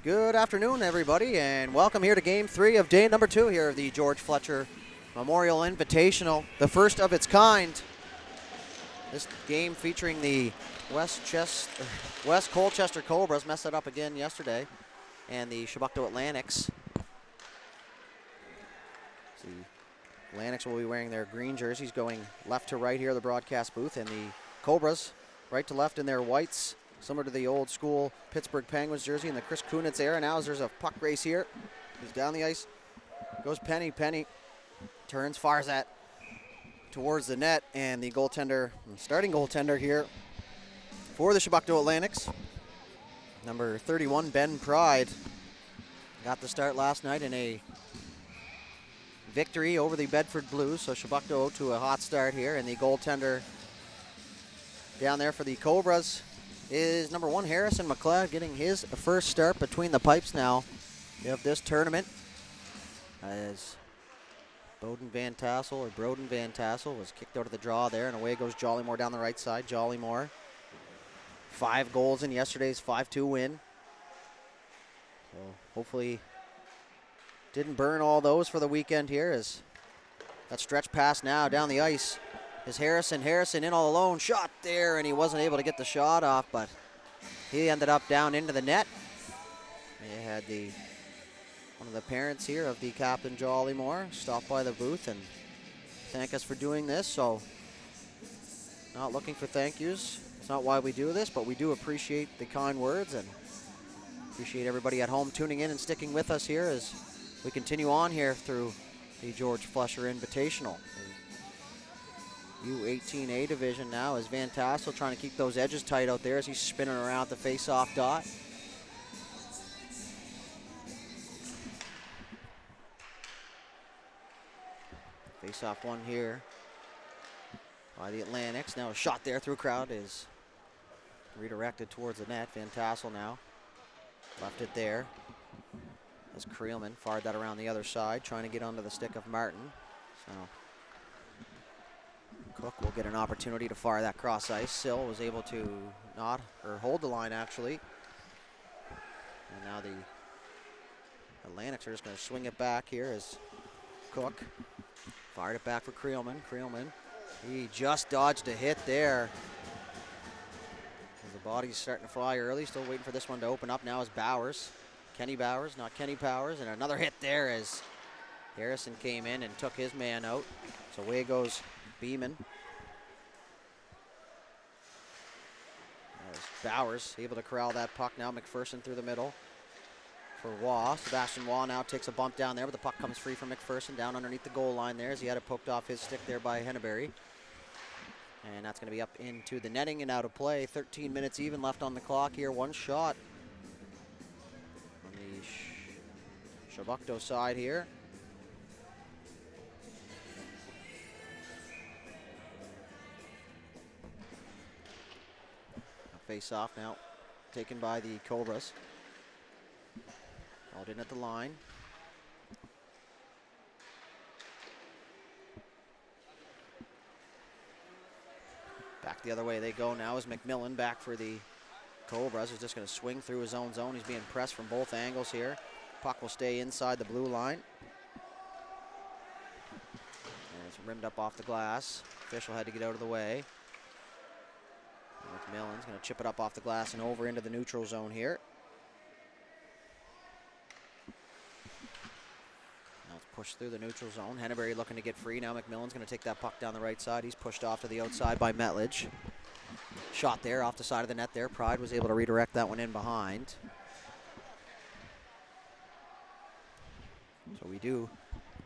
Good afternoon, everybody, and welcome here to Game 3 of day number 2 here of the George Fletcher Memorial Invitational, the first of its kind. This game featuring the West Colchester Cobras, messed it up again yesterday, and the Chebucto Atlantics. See, Atlantics will be wearing their green jerseys going left to right here, the broadcast booth, and the Cobras right to left in their whites, similar to the old school Pittsburgh Penguins jersey in the Chris Kunitz era. Now as there's a puck race here, he's down the ice, goes Penny, turns, fires that towards the net, and the goaltender, starting goaltender here for the Chebucto Atlantics, number 31, Ben Pride, got the start last night in a victory over the Bedford Blues, so Chebucto to a hot start here, and the goaltender down there for the Cobras is number 1, Harrison McLeod, getting his first start between the pipes now of this tournament, as Broden Van Tassel was kicked out of the draw there, and away goes Jollymore down the right side. Jollymore, 5 goals in yesterday's 5-2 win. So hopefully didn't burn all those for the weekend here, as that stretch pass now down the ice is Harrison in all alone, shot there, and he wasn't able to get the shot off, but he ended up down into the net. They had one of the parents here of the captain, Jollymore, stop by the booth and thank us for doing this. So not looking for thank yous. It's not why we do this, but we do appreciate the kind words and appreciate everybody at home tuning in and sticking with us here as we continue on here through the George Fletcher Invitational. U18A division now as Van Tassel trying to keep those edges tight out there as he's spinning around the face-off dot. Face-off one here by the Atlantics. Now a shot there through crowd is redirected towards the net. Van Tassel now left it there as Creelman fired that around the other side, trying to get onto the stick of Martin. So Cook will get an opportunity to fire that cross ice. Sill was able to hold the line actually. And now the Atlantics are just going to swing it back here as Cook fired it back for Creelman. He just dodged a hit there. As the body's starting to fly early, still waiting for this one to open up now is Bowers. Kenny Bowers, not Kenny Powers, and another hit there as Harrison came in and took his man out. So away goes Beeman. There's Bowers able to corral that puck now. McPherson through the middle for Waugh. Sebastian Waugh now takes a bump down there, but the puck comes free from McPherson down underneath the goal line there as he had it poked off his stick there by Henneberry. And that's going to be up into the netting and out of play. 13 minutes even left on the clock here. One shot on the Chebucto side here. Face off now, taken by the Cobras. Called in at the line. Back the other way they go now as McMillan back for the Cobras. He's just going to swing through his own zone. He's being pressed from both angles here. Puck will stay inside the blue line. And it's rimmed up off the glass. Official had to get out of the way. McMillan's going to chip it up off the glass and over into the neutral zone here. Now it's pushed through the neutral zone. Henneberry looking to get free. Now McMillan's going to take that puck down the right side. He's pushed off to the outside by Metledge. Shot there off the side of the net there. Pride was able to redirect that one in behind. So we do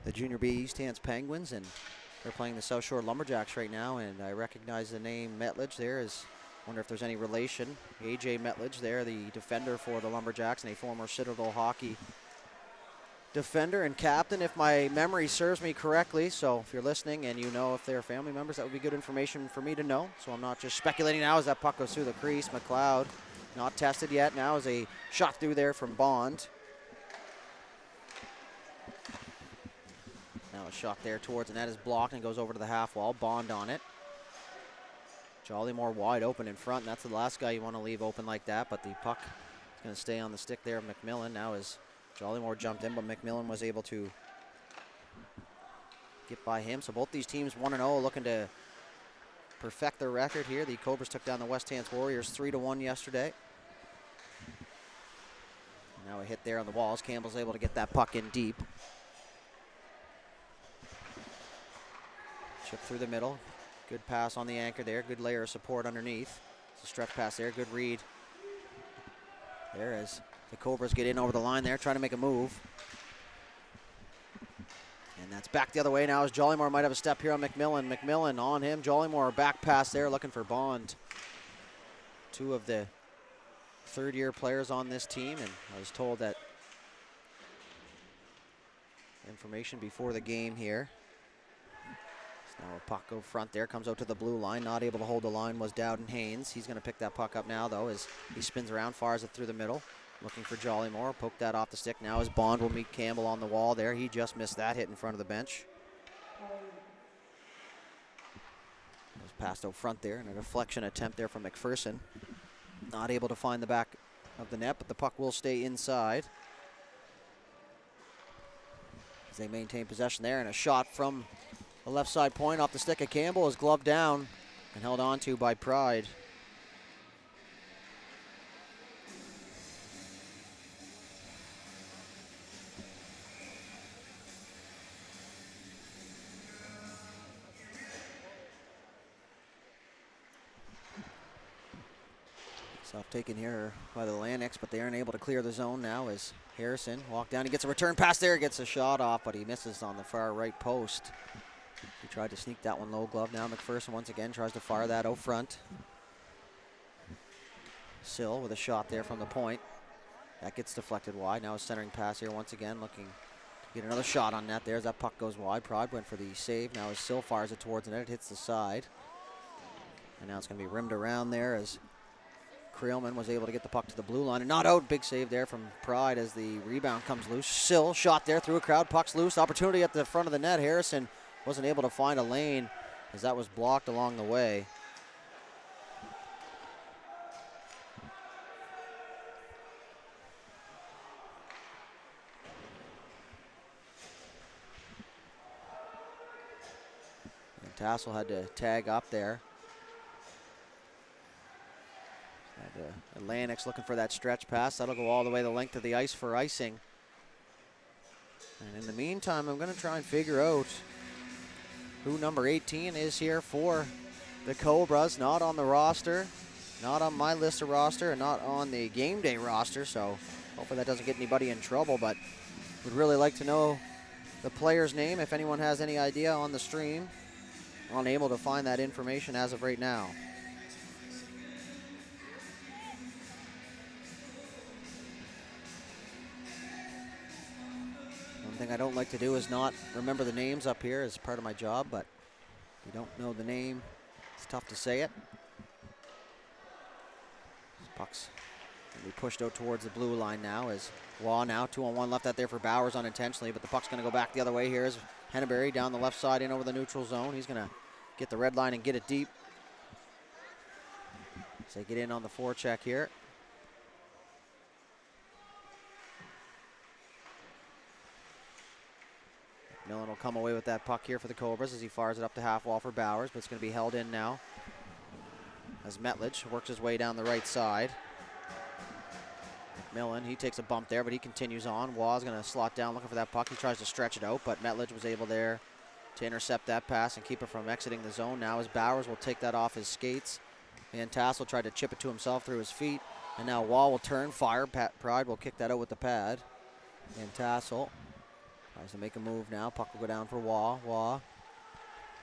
the Junior B East Hants Penguins, and they're playing the South Shore Lumberjacks right now, and I recognize the name Metledge there. Wonder if there's any relation. A.J. Metledge there, the defender for the Lumberjacks and a former Citadel hockey defender and captain, if my memory serves me correctly. So if you're listening and you know if they're family members, that would be good information for me to know. So I'm not just speculating now as that puck goes through the crease. McLeod not tested yet. Now is a shot through there from Bond. Now a shot there towards the net is blocked and goes over to the half wall. Bond on it. Jollymore wide open in front, and that's the last guy you want to leave open like that, but the puck He's going to stay on the stick there of McMillan. Now as Jollymore jumped in, but McMillan was able to get by him. So both these teams 1-0, looking to perfect their record here. The Cobras took down the West Hants Warriors 3-1 yesterday. Now a hit there on the walls. Campbell's able to get that puck in deep. Chip through the middle. Good pass on the anchor there. Good layer of support underneath. It's a stretch pass there. Good read. There as the Cobras get in over the line there, trying to make a move. And that's back the other way now as Jollymore might have a step here on McMillan. McMillan on him. Jollymore back pass there, looking for Bond. Two of the third-year players on this team, and I was told that information before the game here. So now a puck go front there, comes out to the blue line. Not able to hold the line was Dowden Haynes. He's going to pick that puck up now, though, as he spins around, fires it through the middle. Looking for Jollymore, poke that off the stick. Now as Bond will meet Campbell on the wall there. He just missed that hit in front of the bench. It was passed out front there, and a deflection attempt there from McPherson. Not able to find the back of the net, but the puck will stay inside. As they maintain possession there, and a shot from the left side point off the stick of Campbell is gloved down and held on to by Pride. Off taken here by the Lanix, but they aren't able to clear the zone now as Harrison walked down. He gets a return pass there, gets a shot off, but he misses on the far right post. He tried to sneak that one low glove. Now McPherson once again tries to fire that out front. Sill with a shot there from the point. That gets deflected wide. Now a centering pass here once again, looking to get another shot on net there as that puck goes wide. Pride went for the save. Now as Sill fires it towards the net, it hits the side. And now it's going to be rimmed around there as Creelman was able to get the puck to the blue line and not out. Big save there from Pride as the rebound comes loose. Sill shot there through a crowd. Puck's loose. Opportunity at the front of the net. Harrison wasn't able to find a lane as that was blocked along the way. And Tassel had to tag up there. Atlantic's looking for that stretch pass. That'll go all the way the length of the ice for icing. And in the meantime, I'm going to try and figure out who number 18 is here for the Cobras. Not on the roster, not on my list of roster, and not on the game day roster. So hopefully that doesn't get anybody in trouble, but would really like to know the player's name if anyone has any idea on the stream. Unable to find that information as of right now. Thing I don't like to do is not remember the names up here as part of my job, but if you don't know the name, it's tough to say it. This puck's going to be pushed out towards the blue line now as Waugh now 2-on-1 left out there for Bowers unintentionally, but the puck's going to go back the other way here as Henneberry down the left side in over the neutral zone. He's going to get the red line and get it deep. So they get in on the forecheck here. Millen will come away with that puck here for the Cobras as he fires it up the half wall for Bowers, but it's going to be held in now as Metledge works his way down the right side. McMillan, he takes a bump there, but he continues on. Waugh's going to slot down looking for that puck. He tries to stretch it out, but Metledge was able there to intercept that pass and keep it from exiting the zone. Now as Bowers will take that off his skates. Van Tassel tried to chip it to himself through his feet, and now Waugh will turn, fire. Pride will kick that out with the pad. Van Tassel tries to make a move now. Puck will go down for Waugh. Waugh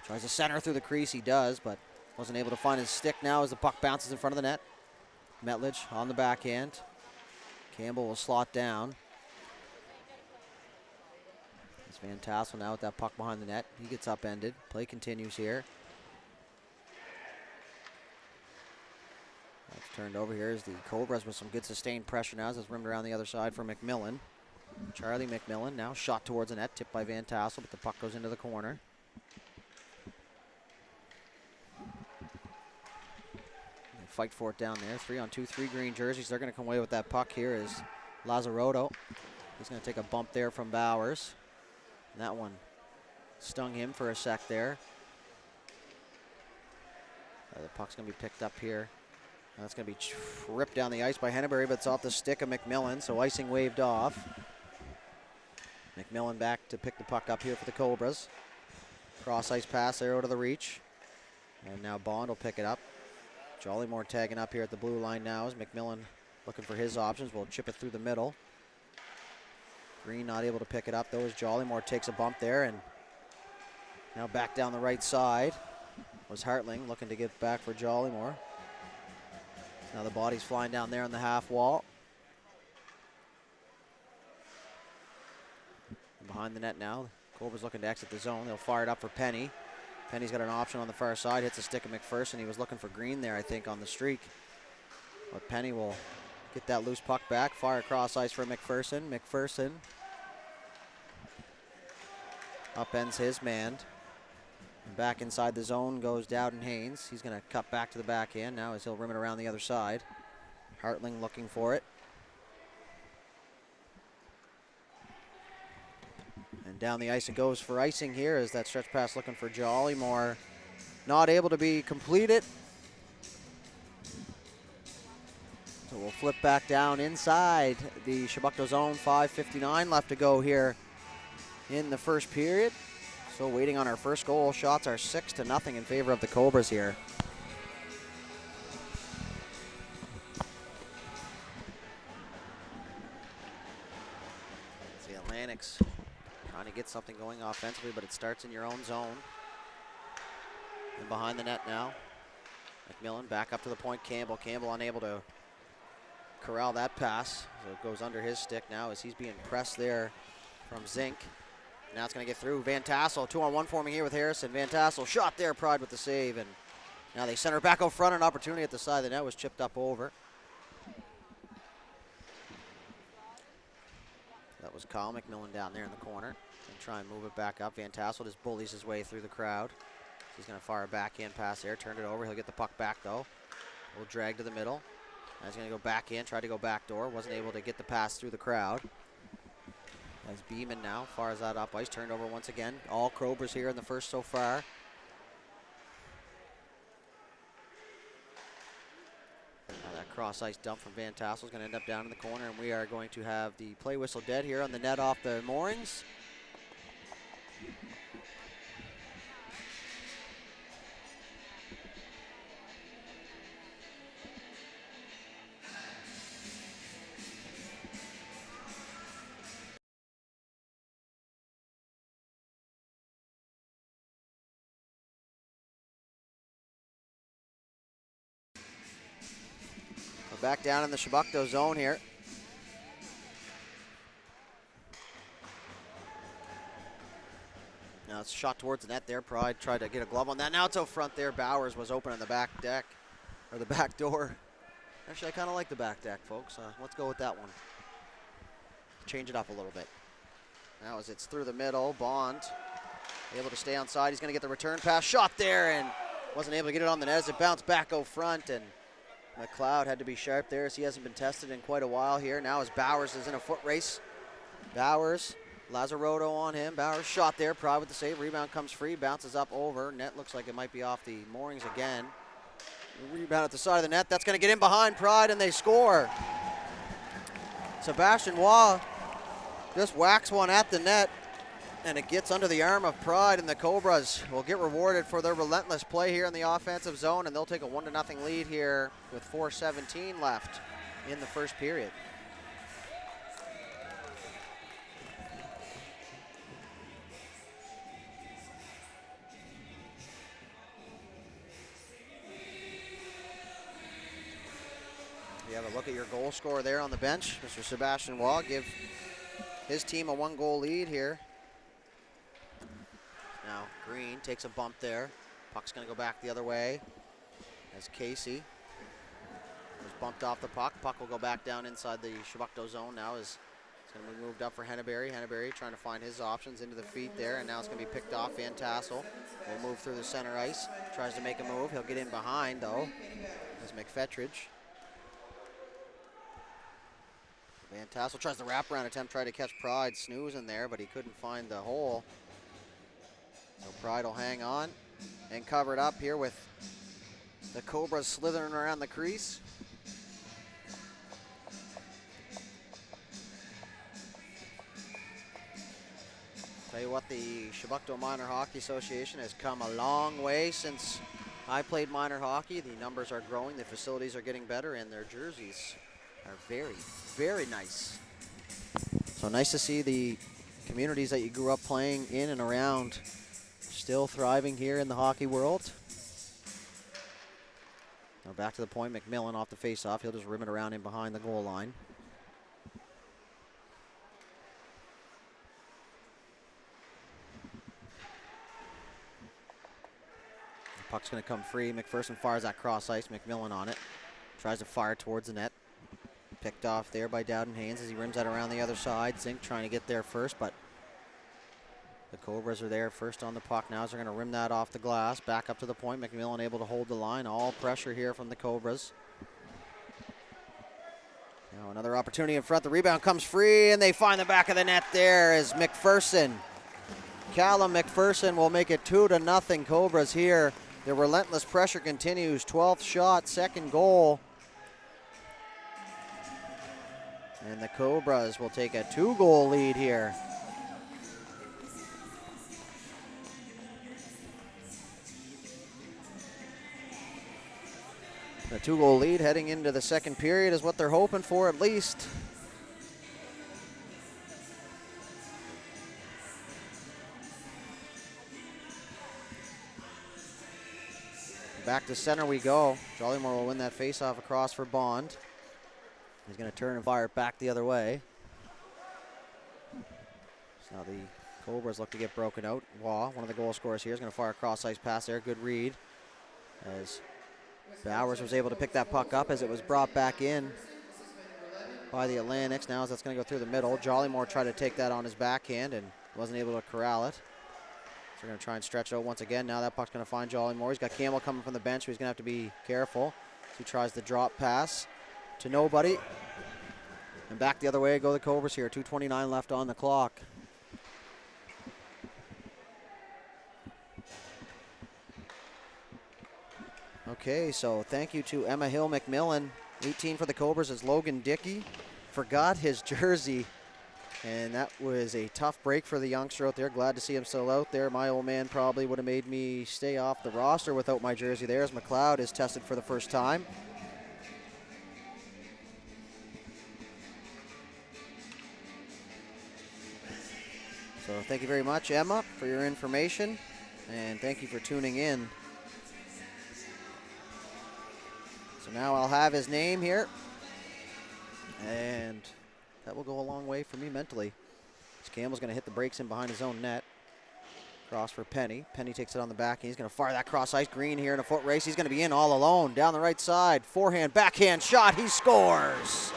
tries to center through the crease. He does, but wasn't able to find his stick now as the puck bounces in front of the net. Metledge on the backhand. Campbell will slot down. It's Van Tassel now with that puck behind the net. He gets upended. Play continues here. That's turned over here as the Cobras with some good sustained pressure now as it's rimmed around the other side for McMillan. Charlie McMillan now shot towards the net, tipped by Van Tassel, but the puck goes into the corner. fight for it down there. 3-on-2, 3 green jerseys. They're going to come away with that puck here is Lazzarotto. He's going to take a bump there from Bowers. And that one stung him for a sec there. The puck's going to be picked up here. That's going to be ripped down the ice by Henneberry, but it's off the stick of McMillan, so icing waved off. McMillan back to pick the puck up here for the Cobras. Cross ice pass there out of the reach. And now Bond will pick it up. Jollymore tagging up here at the blue line now as McMillan looking for his options. Will chip it through the middle. Green not able to pick it up though as Jollymore takes a bump there, and now back down the right side was Hartling looking to get back for Jollymore. Now the body's flying down there on the half wall. And behind the net now, Cobras looking to exit the zone. They'll fire it up for Penny. Penny's got an option on the far side, hits a stick of McPherson. He was looking for Green there, I think, on the streak. But Penny will get that loose puck back, fire across ice for McPherson. McPherson upends his man. And back inside the zone goes Dowden Haynes. He's going to cut back to the backhand now as he'll rim it around the other side. Hartling looking for it. And down the ice it goes for icing here as that stretch pass looking for Jollymore. Not able to be completed. So we'll flip back down inside the Chebucto zone. 5:59 left to go here in the first period. So waiting on our first goal. Shots are 6-0 in favor of the Cobras here. The Atlantics trying to get something going offensively, but it starts in your own zone. And behind the net now. McMillan back up to the point. Campbell unable to corral that pass. So it goes under his stick now as he's being pressed there from Zink. Now it's going to get through. Van Tassel, 2-on-1 forming here with Harrison. Van Tassel shot there, Pride with the save. And now they center back out front. An opportunity at the side of the net was chipped up over. That was Kyle McMillan down there in the corner. And try and move it back up. Van Tassel just bullies his way through the crowd. He's going to fire a backhand pass there. Turned it over. He'll get the puck back though. A little drag to the middle. Now he's going to go back in. Tried to go back door. Wasn't able to get the pass through the crowd. As Beeman now fires that up ice, turned over once again. All Cobras here in the first so far. Now that cross ice dump from Van Tassel is going to end up down in the corner, and we are going to have the play whistle dead here on the net off the moorings. Back down in the Chebucto zone here. Now it's shot towards the net there. Pride tried to get a glove on that. Now it's out front there. Bowers was open on the back deck, or the back door. Actually, I kind of like the back deck, folks. Let's go with that one. Change it up a little bit. Now as it's through the middle, Bond able to stay on side. He's going to get the return pass. Shot there and wasn't able to get it on the net as it bounced back out front, and McLeod had to be sharp there as he hasn't been tested in quite a while here. Now as Bowers is in a foot race. Bowers, Lazzarotto on him. Bowers shot there, Pride with the save. Rebound comes free, bounces up over. Net looks like it might be off the moorings again. Rebound at the side of the net. That's going to get in behind Pride, and they score. Sebastian Waugh just whacks one at the net, and it gets under the arm of Pride, and the Cobras will get rewarded for their relentless play here in the offensive zone, and they'll take a 1-0 lead here with 4:17 left in the first period. You have a look at your goal scorer there on the bench, Mr. Sebastian Waugh. Give his team a 1-goal lead here. Now Green takes a bump there. Puck's going to go back the other way as Casey was bumped off the puck. Puck will go back down inside the Chebucto zone now as it's going to be moved up for Henneberry. Henneberry trying to find his options into the feet there, and now it's going to be picked off. Van Tassel will move through the center ice. Tries to make a move. He'll get in behind though. is McFetridge. Van Tassel tries the wraparound attempt, tried to catch Pride snoozing there, but he couldn't find the hole. So Pride will hang on and cover it up here with the Cobras slithering around the crease. Tell you what, the Chebucto Minor Hockey Association has come a long way since I played minor hockey. The numbers are growing, the facilities are getting better, and their jerseys are very, very nice. So nice to see the communities that you grew up playing in and around still thriving here in the hockey world. Now back to the point, McMillan off the face-off. He'll just rim it around in behind the goal line. The puck's going to come free. McPherson fires that cross ice. McMillan on it. Tries to fire towards the net. Picked off there by Dowden Haynes as he rims that around the other side. Zink trying to get there first, but the Cobras are there first on the puck now as they're going to rim that off the glass. Back up to the point. McMillan able to hold the line. All pressure here from the Cobras. Now another opportunity in front. The rebound comes free, and they find the back of the net there as McPherson. Callum McPherson will make it 2-0 Cobras here. Their relentless pressure continues. 12th shot, second goal. And the Cobras will take a 2-goal lead here. The 2-goal lead heading into the second period is what they're hoping for at least. Back to center we go. Jollymore will win that faceoff across for Bond. He's going to turn and fire it back the other way. So now the Cobras look to get broken out. Waugh, one of the goal scorers here, is going to fire a cross-ice pass there. Good read as Bowers was able to pick that puck up as it was brought back in by the Atlantics. Now as that's going to go through the middle. Jollymore tried to take that on his backhand and wasn't able to corral it. So we're going to try and stretch it out once again. Now that puck's going to find Jollymore. He's got Campbell coming from the bench, so he's going to have to be careful. So he tries the drop pass to nobody. And back the other way go the Cobras here. 2:29 left on the clock. Okay, so thank you to Emma Hill McMillan. 18 for the Cobras is Logan Dickey. Forgot his jersey, and that was a tough break for the youngster out there. Glad to see him still out there. My old man probably would have made me stay off the roster without my jersey there as McLeod is tested for the first time. So thank you very much, Emma, for your information, and thank you for tuning in. So now I'll have his name here, and that will go a long way for me mentally. As Campbell's going to hit the brakes in behind his own net. Cross for Penny. Penny takes it on the back, and he's going to fire that cross ice. Green here in a foot race. He's going to be in all alone down the right side. Forehand, backhand shot. He scores.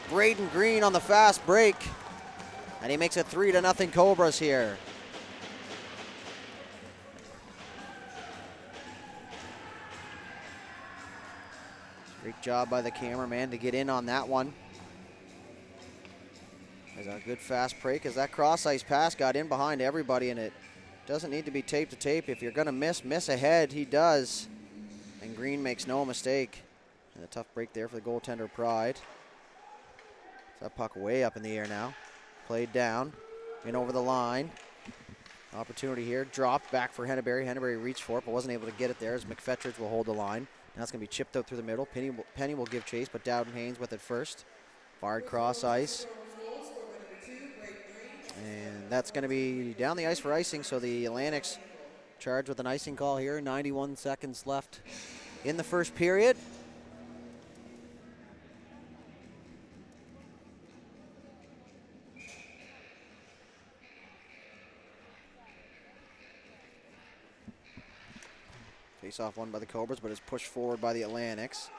Braden Green on the fast break. And he makes it 3-0 Cobras here. Great job by the cameraman to get in on that one. There's a good fast break as that cross ice pass got in behind everybody, and it doesn't need to be tape to tape. If you're going to miss ahead, he does. And Green makes no mistake. And a tough break there for the goaltender Pride. That puck way up in the air now. Played down, in over the line. Opportunity here, dropped back for Henneberry. Henneberry reached for it, but wasn't able to get it there as McFetridge will hold the line. Now it's going to be chipped out through the middle. Penny will give chase, but Dowden Haynes with it first. Fired cross ice. And that's going to be down the ice for icing, so the Atlantics charged with an icing call here. 91 seconds left in the first period. Face-off won by the Cobras, but is pushed forward by the Atlantics.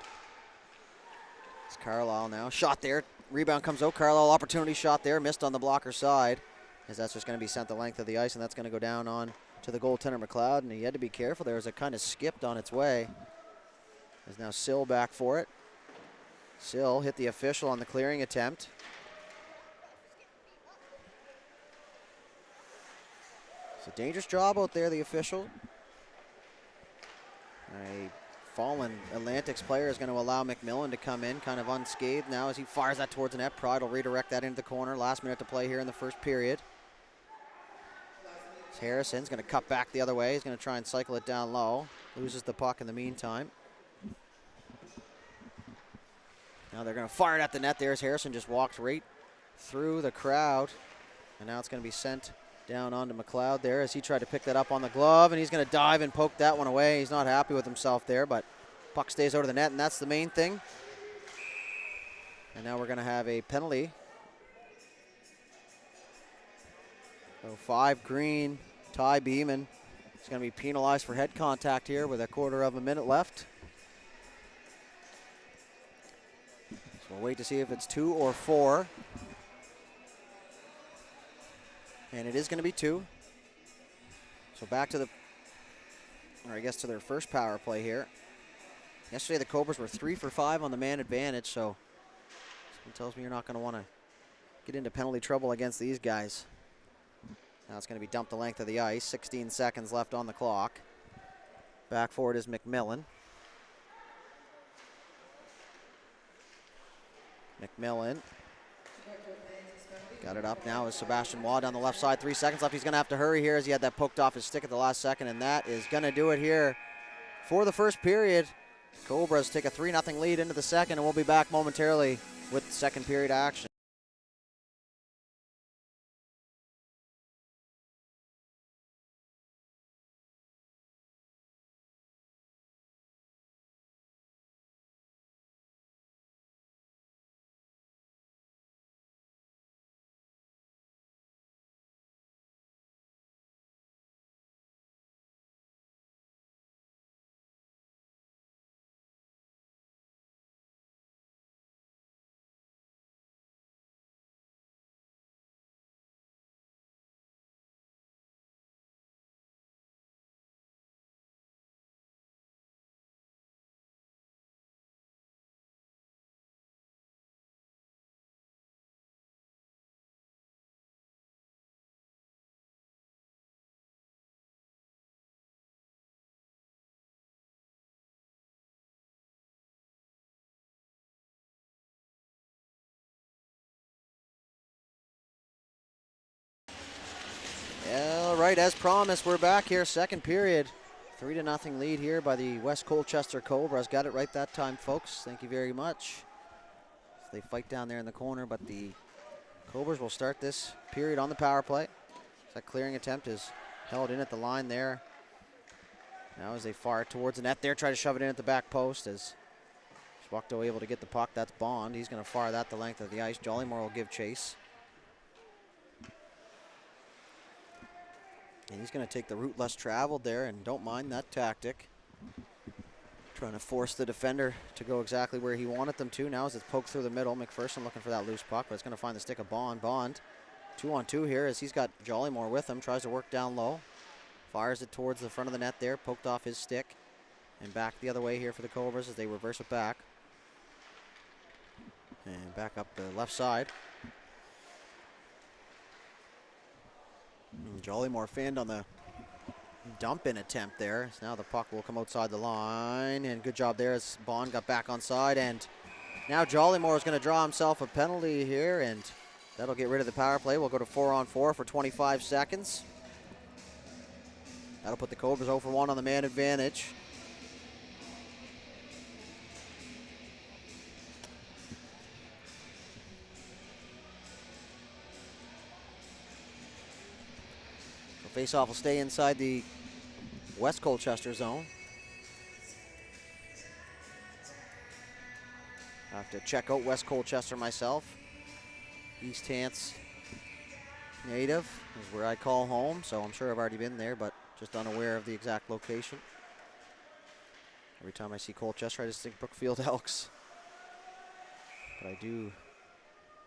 It's Carlisle now. Shot there. Rebound comes out. Carlisle opportunity shot there. Missed on the blocker side. As that's just going to be sent the length of the ice, and that's going to go down on to the goaltender McLeod. And he had to be careful there as it kind of skipped on its way. There's now Sill back for it. Sill hit the official on the clearing attempt. It's a dangerous job out there, the official. A fallen Atlantics player is going to allow McMillan to come in kind of unscathed now as he fires that towards the net. Pride will redirect that into the corner. Last minute to play here in the first period. Harrison's going to cut back the other way. He's going to try and cycle it down low. Loses the puck in the meantime. Now they're going to fire it at the net there as Harrison just walked right through the crowd. And now it's going to be sent down onto McLeod there as he tried to pick that up on the glove, and he's going to dive and poke that one away. He's not happy with himself there, but puck stays out of the net, and that's the main thing. And now we're going to have a penalty. So 5 green, Ty Beeman is going to be penalized for head contact here with a quarter of a minute left. So we'll wait to see if it's 2 or 4. And it is going to be 2. So back to to their first power play here. Yesterday the Cobras were 3 for 5 on the man advantage, so it tells me you're not going to want to get into penalty trouble against these guys. Now it's going to be dumped the length of the ice. 16 seconds left on the clock. Back for it is McMillan. McMillan. Got it up now as Sebastian Waugh down the left side. 3 seconds left. He's going to have to hurry here as he had that poked off his stick at the last second, and that is going to do it here for the first period. Cobras take a 3-0 lead into the second, and we'll be back momentarily with second period action. All right, as promised, we're back here, second period. 3-0 lead here by the West Colchester Cobras. Got it right that time, folks. Thank you very much. They fight down there in the corner, but the Cobras will start this period on the power play. That clearing attempt is held in at the line there. Now as they fire towards the net there, try to shove it in at the back post as Chebucto able to get the puck. That's Bond. He's going to fire that the length of the ice. Jollymore will give chase. And he's going to take the route less traveled there, and don't mind that tactic. Trying to force the defender to go exactly where he wanted them to. Now as it's poked through the middle, McPherson looking for that loose puck, but it's going to find the stick of Bond. Bond, 2-on-2 here as he's got Jollymore with him. Tries to work down low. Fires it towards the front of the net there, poked off his stick. And back the other way here for the Cobras as they reverse it back. And back up the left side. Jollymore fanned on the dump-in attempt there. So now the puck will come outside the line, and good job there as Bond got back on side. And now Jollymore is going to draw himself a penalty here, and that'll get rid of the power play. We'll go to 4-on-4 for 25 seconds. That'll put the Cobras 0 for 1 on the man advantage. Faceoff will stay inside the West Colchester zone. I have to check out West Colchester myself. East Hants native is where I call home, so I'm sure I've already been there, but just unaware of the exact location. Every time I see Colchester, I just think Brookfield Elks. But I do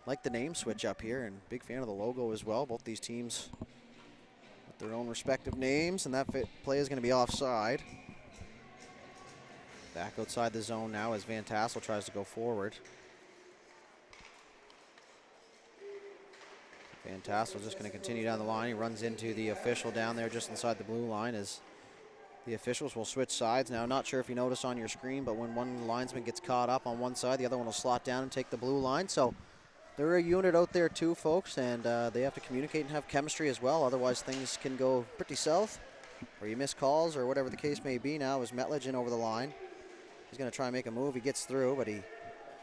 like the name switch up here, and big fan of the logo as well. Both these teams their own respective names, and that play is going to be offside. Back outside the zone now as Van Tassel tries to go forward. Van Tassel just going to continue down the line. He runs into the official down there just inside the blue line as the officials will switch sides. Now, not sure if you notice on your screen, but when one linesman gets caught up on one side, the other one will slot down and take the blue line. So they're a unit out there too, folks, and they have to communicate and have chemistry as well. Otherwise, things can go pretty south, or you miss calls, or whatever the case may be. Now is Metledge in over the line. He's going to try and make a move. He gets through, but he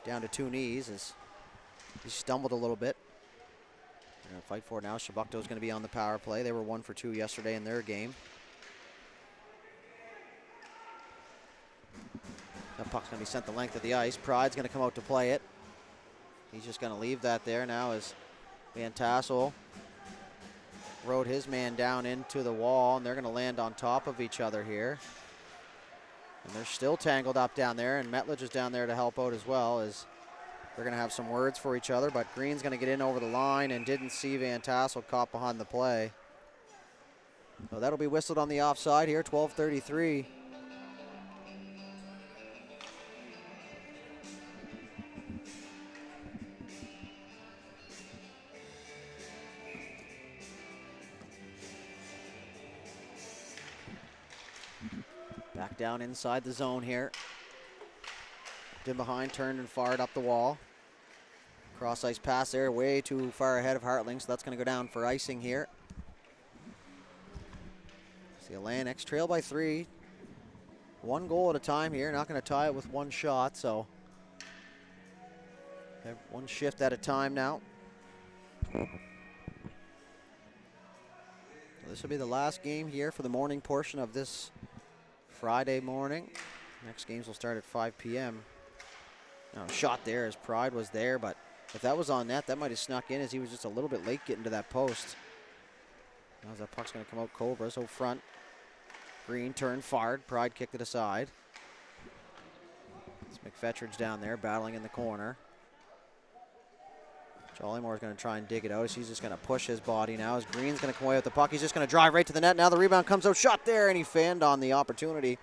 down to 2 knees as he stumbled a little bit. They're going to fight for it now. Chebucto is going to be on the power play. They were 1 for 2 yesterday in their game. That puck's going to be sent the length of the ice. Pride's going to come out to play it. He's just going to leave that there now as Van Tassel rode his man down into the wall, and they're going to land on top of each other here. And they're still tangled up down there, and Metledge is down there to help out as well, as they're going to have some words for each other, but Green's going to get in over the line and didn't see Van Tassel caught behind the play. So that'll be whistled on the offside here, 12:33. Back down inside the zone here. In behind, turned and fired up the wall. Cross ice pass there, way too far ahead of Hartling, so that's going to go down for icing here. See Atlantics trail by 3. 1 goal at a time here, not going to tie it with 1 shot, so have 1 shift at a time now. This will be the last game here for the morning portion of this Friday morning. Next games will start at 5 p.m. Now, shot there as Pride was there, but if that was on net, that might have snuck in as he was just a little bit late getting to that post. Now that puck's going to come out Cobras out front. Green turned, fired. Pride kicked it aside. It's McFetridge down there battling in the corner. Jollimore's going to try and dig it out. He's just going to push his body now as Green's going to come away with the puck. He's just going to drive right to the net. Now the rebound comes out. Shot there, and he fanned on the opportunity.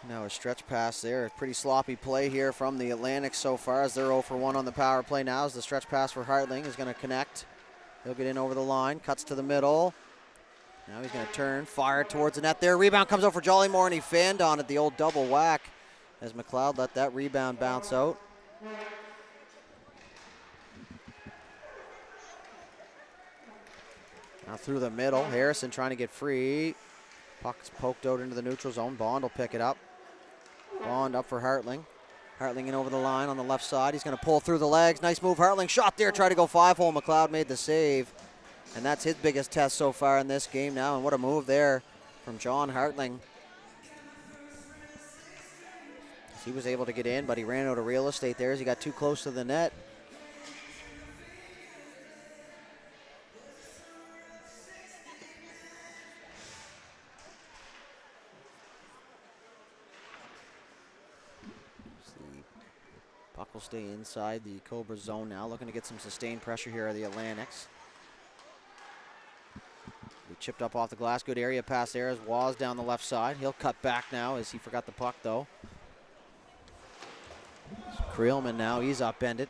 Now a stretch pass there. Pretty sloppy play here from the Atlantics so far as they're 0 for 1 on the power play now. As the stretch pass for Hartling is going to connect. He'll get in over the line. Cuts to the middle. Now he's going to turn. Fire towards the net there. Rebound comes out for Jollymore, and he fanned on it. The old double whack as McLeod let that rebound bounce out. Now through the middle. Harrison trying to get free. Puck's poked out into the neutral zone. Bond will pick it up. Bond up for Hartling. Hartling in over the line on the left side. He's going to pull through the legs. Nice move. Hartling shot there. Tried to go 5-hole. McLeod made the save. And that's his biggest test so far in this game now. And what a move there from John Hartling. He was able to get in, but he ran out of real estate there as he got too close to the net. Puck will stay inside the Cobra zone now, looking to get some sustained pressure here are the Atlantics. He chipped up off the glass. Good area pass there as Waz down the left side. He'll cut back now as he forgot the puck, though. Creelman now, he's upended.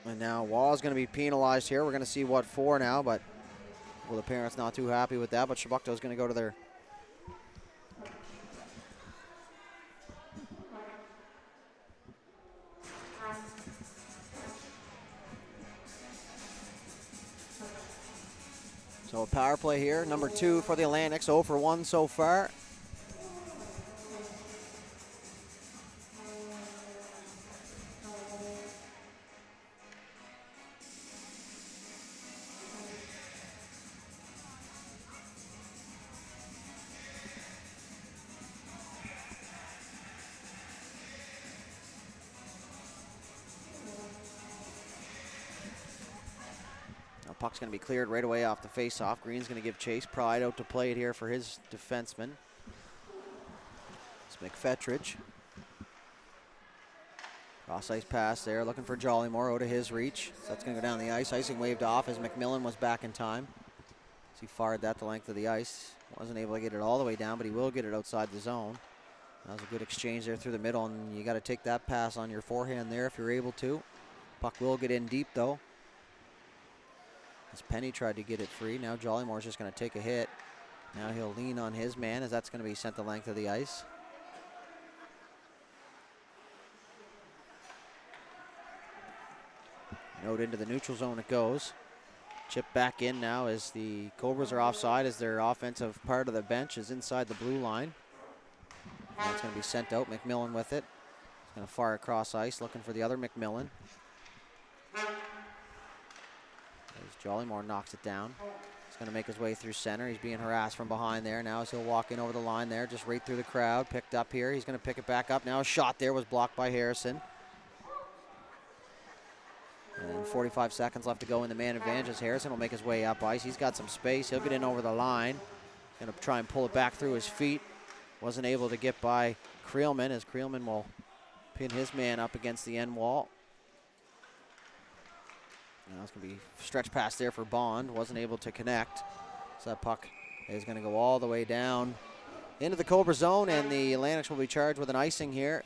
And now Wall's going to be penalized here. We're going to see what for now, but well, the parents not too happy with that, but Chebucto's going to go to their so a power play here, number 2 for the Atlantics, 0 for 1 so far. Puck's going to be cleared right away off the face-off. Green's going to give chase. Pride out to play it here for his defenseman. It's McFetridge. Cross ice pass there, looking for Jollymore out of his reach. So that's going to go down the ice. Icing waved off as McMillan was back in time. So he fired that the length of the ice. Wasn't able to get it all the way down, but he will get it outside the zone. That was a good exchange there through the middle, and you got to take that pass on your forehand there if you're able to. Puck will get in deep, though. As Penny tried to get it free. Now Jollymore's just going to take a hit. Now he'll lean on his man as that's going to be sent the length of the ice. Out into the neutral zone it goes. Chip back in now as the Cobras are offside as their offensive part of the bench is inside the blue line. Now it's going to be sent out. McMillan with it. He's going to fire across ice looking for the other McMillan. As Jollymore knocks it down. He's going to make his way through center. He's being harassed from behind there. Now as he'll walk in over the line there, just right through the crowd. Picked up here. He's going to pick it back up. Now a shot there was blocked by Harrison. And 45 seconds left to go in the man advantage as Harrison will make his way up ice. He's got some space. He'll get in over the line. Going to try and pull it back through his feet. Wasn't able to get by Creelman as Creelman will pin his man up against the end wall. Now it's going to be stretch pass there for Bond. Wasn't able to connect. So that puck is going to go all the way down into the Cobra zone, and the Atlantics will be charged with an icing here.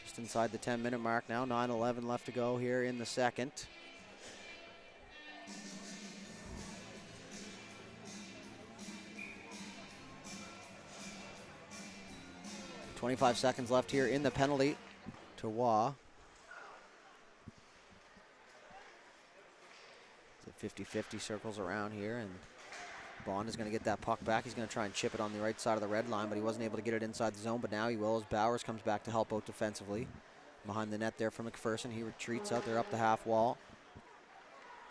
Just inside the 10-minute mark now. 9:11 left to go here in the second. .25 seconds left here in the penalty to Waugh. 50-50 circles around here, and Bond is going to get that puck back. He's going to try and chip it on the right side of the red line, but he wasn't able to get it inside the zone, but now he will as Bowers comes back to help out defensively. Behind the net there for McPherson. He retreats out there up the half wall.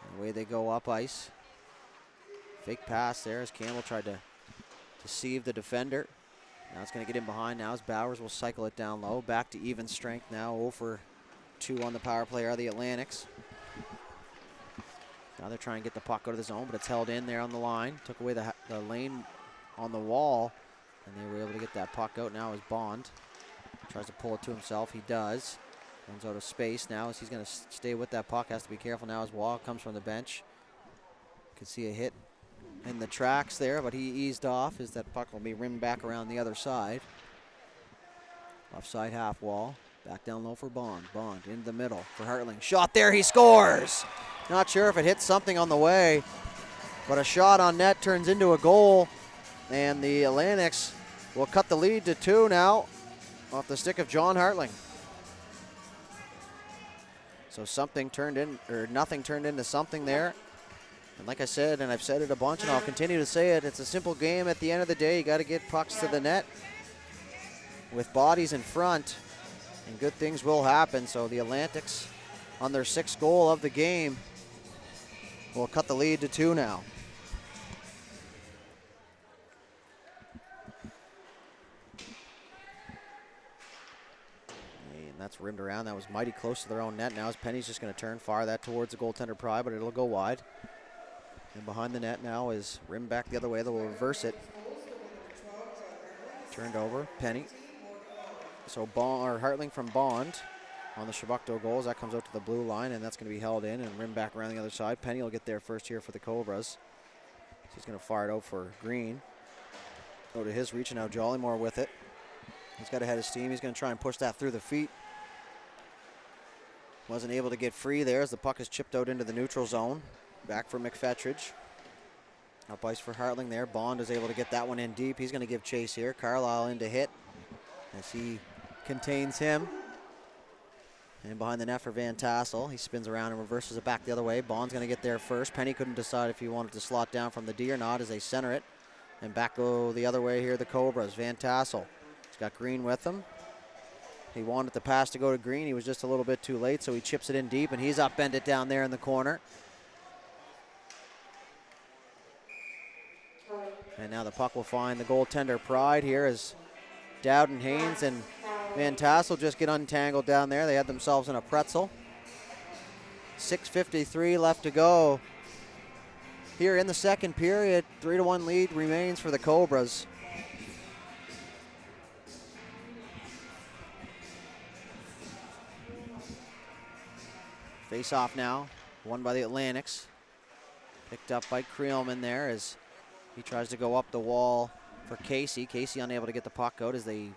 And away they go up ice. Fake pass there as Campbell tried to deceive the defender. Now it's going to get in behind now as Bowers will cycle it down low. Back to even strength now. 0 for 2 on the power play are the Atlantics. Now they're trying to get the puck out of the zone, but it's held in there on the line. Took away the lane on the wall, and they were able to get that puck out. Now is Bond. Tries to pull it to himself. He does. Runs out of space now as he's going to stay with that puck. Has to be careful now as Waugh comes from the bench. You can see a hit in the tracks there, but he eased off as that puck will be rimmed back around the other side. Offside half wall. Back down low for Bond. Bond into the middle for Hartling. Shot there, he scores! Not sure if it hit something on the way, but a shot on net turns into a goal, and the Atlantics will cut the lead to 2 now off the stick of John Hartling. So something turned in, or nothing turned into something there. And like I said, and I've said it a bunch, and I'll continue to say it, it's a simple game at the end of the day. You got to get pucks to the net with bodies in front, and good things will happen. So the Atlantics, on their 6th goal of the game, will cut the lead to 2 now. And that's rimmed around. That was mighty close to their own net. Now as Penny's just going to turn, fire that towards the goaltender Pry, but it'll go wide. And behind the net now is rimmed back the other way. They'll reverse it. Turned over, Penny. So Hartling from Bond on the Chebucto goals. That comes out to the blue line, and that's going to be held in and rimmed back around the other side. Penny will get there first here for the Cobras. So he's going to fire it out for Green. Go to his reach, and now Jollymore with it. He's got ahead of steam. He's going to try and push that through the feet. Wasn't able to get free there as the puck is chipped out into the neutral zone. Back for McFetridge. Up ice for Hartling there. Bond is able to get that one in deep. He's going to give chase here. Carlisle in to hit as he contains him. And behind the net for Van Tassel. He spins around and reverses it back the other way. Bond's going to get there first. Penny couldn't decide if he wanted to slot down from the D or not as they center it. And back go the other way here, the Cobras. Van Tassel. He's got Green with him. He wanted the pass to go to Green. He was just a little bit too late, so he chips it in deep, and he's upended down there in the corner. And now the puck will find the goaltender Pride here as Dowden, Haynes, and Van Tassel just get untangled down there. They had themselves in a pretzel. 6:53 left to go here in the second period. 3-1 lead remains for the Cobras. Face off now, won by the Atlantics. Picked up by Creelman there as he tries to go up the wall for Casey. Casey unable to get the puck out as the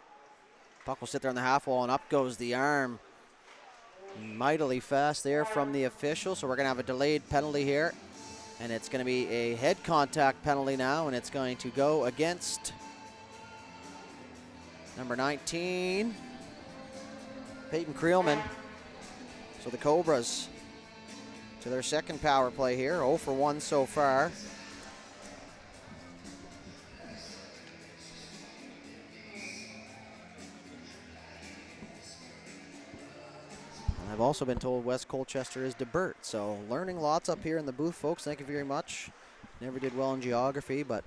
puck will sit there on the half wall, and up goes the arm mightily fast there from the official. So we're going to have a delayed penalty here, and it's going to be a head contact penalty now, and it's going to go against number 19, Peyton Creelman. So the Cobras to their second power play here, 0 for 1 so far. And I've also been told West Colchester is DeBert, so learning lots up here in the booth, folks. Thank you very much. Never did well in geography, but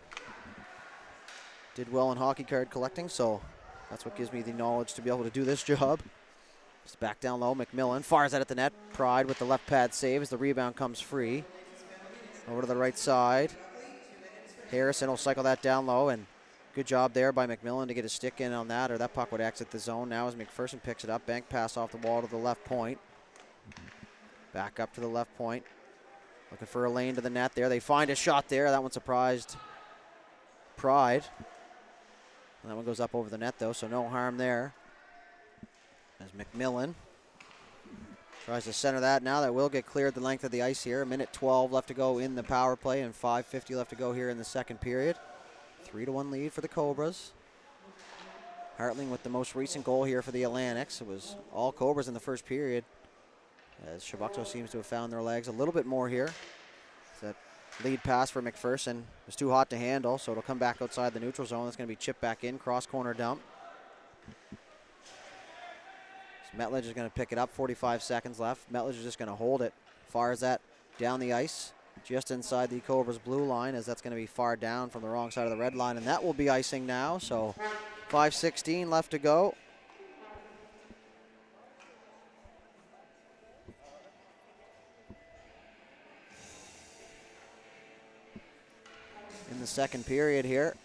did well in hockey card collecting, so that's what gives me the knowledge to be able to do this job. Just back down low, McMillan fires out at the net. Pride with the left pad save as the rebound comes free. Over to the right side. Harrison will cycle that down low, and good job there by McMillan to get a stick in on that, or that puck would exit the zone. Now as McPherson picks it up, bank pass off the wall to the left point. Back up to the left point. Looking for a lane to the net there. They find a shot there. That one surprised Pride. And that one goes up over the net though, so no harm there. As McMillan tries to center that now. That will get cleared the length of the ice here. 1:12 left to go in the power play and 5:50 left to go here in the second period. 3-1 lead for the Cobras. Hartling with the most recent goal here for the Atlantics. It was all Cobras in the first period, as Chebucto seems to have found their legs a little bit more here. That lead pass for McPherson was too hot to handle, so it'll come back outside the neutral zone. It's going to be chipped back in, cross corner dump. Metledge is going to pick it up, 45 seconds left. Metledge is just going to hold it. Fires that down the ice, just inside the Cobras blue line, as that's going to be far down from the wrong side of the red line, and that will be icing now. So 5:16 left to go. In the second period here.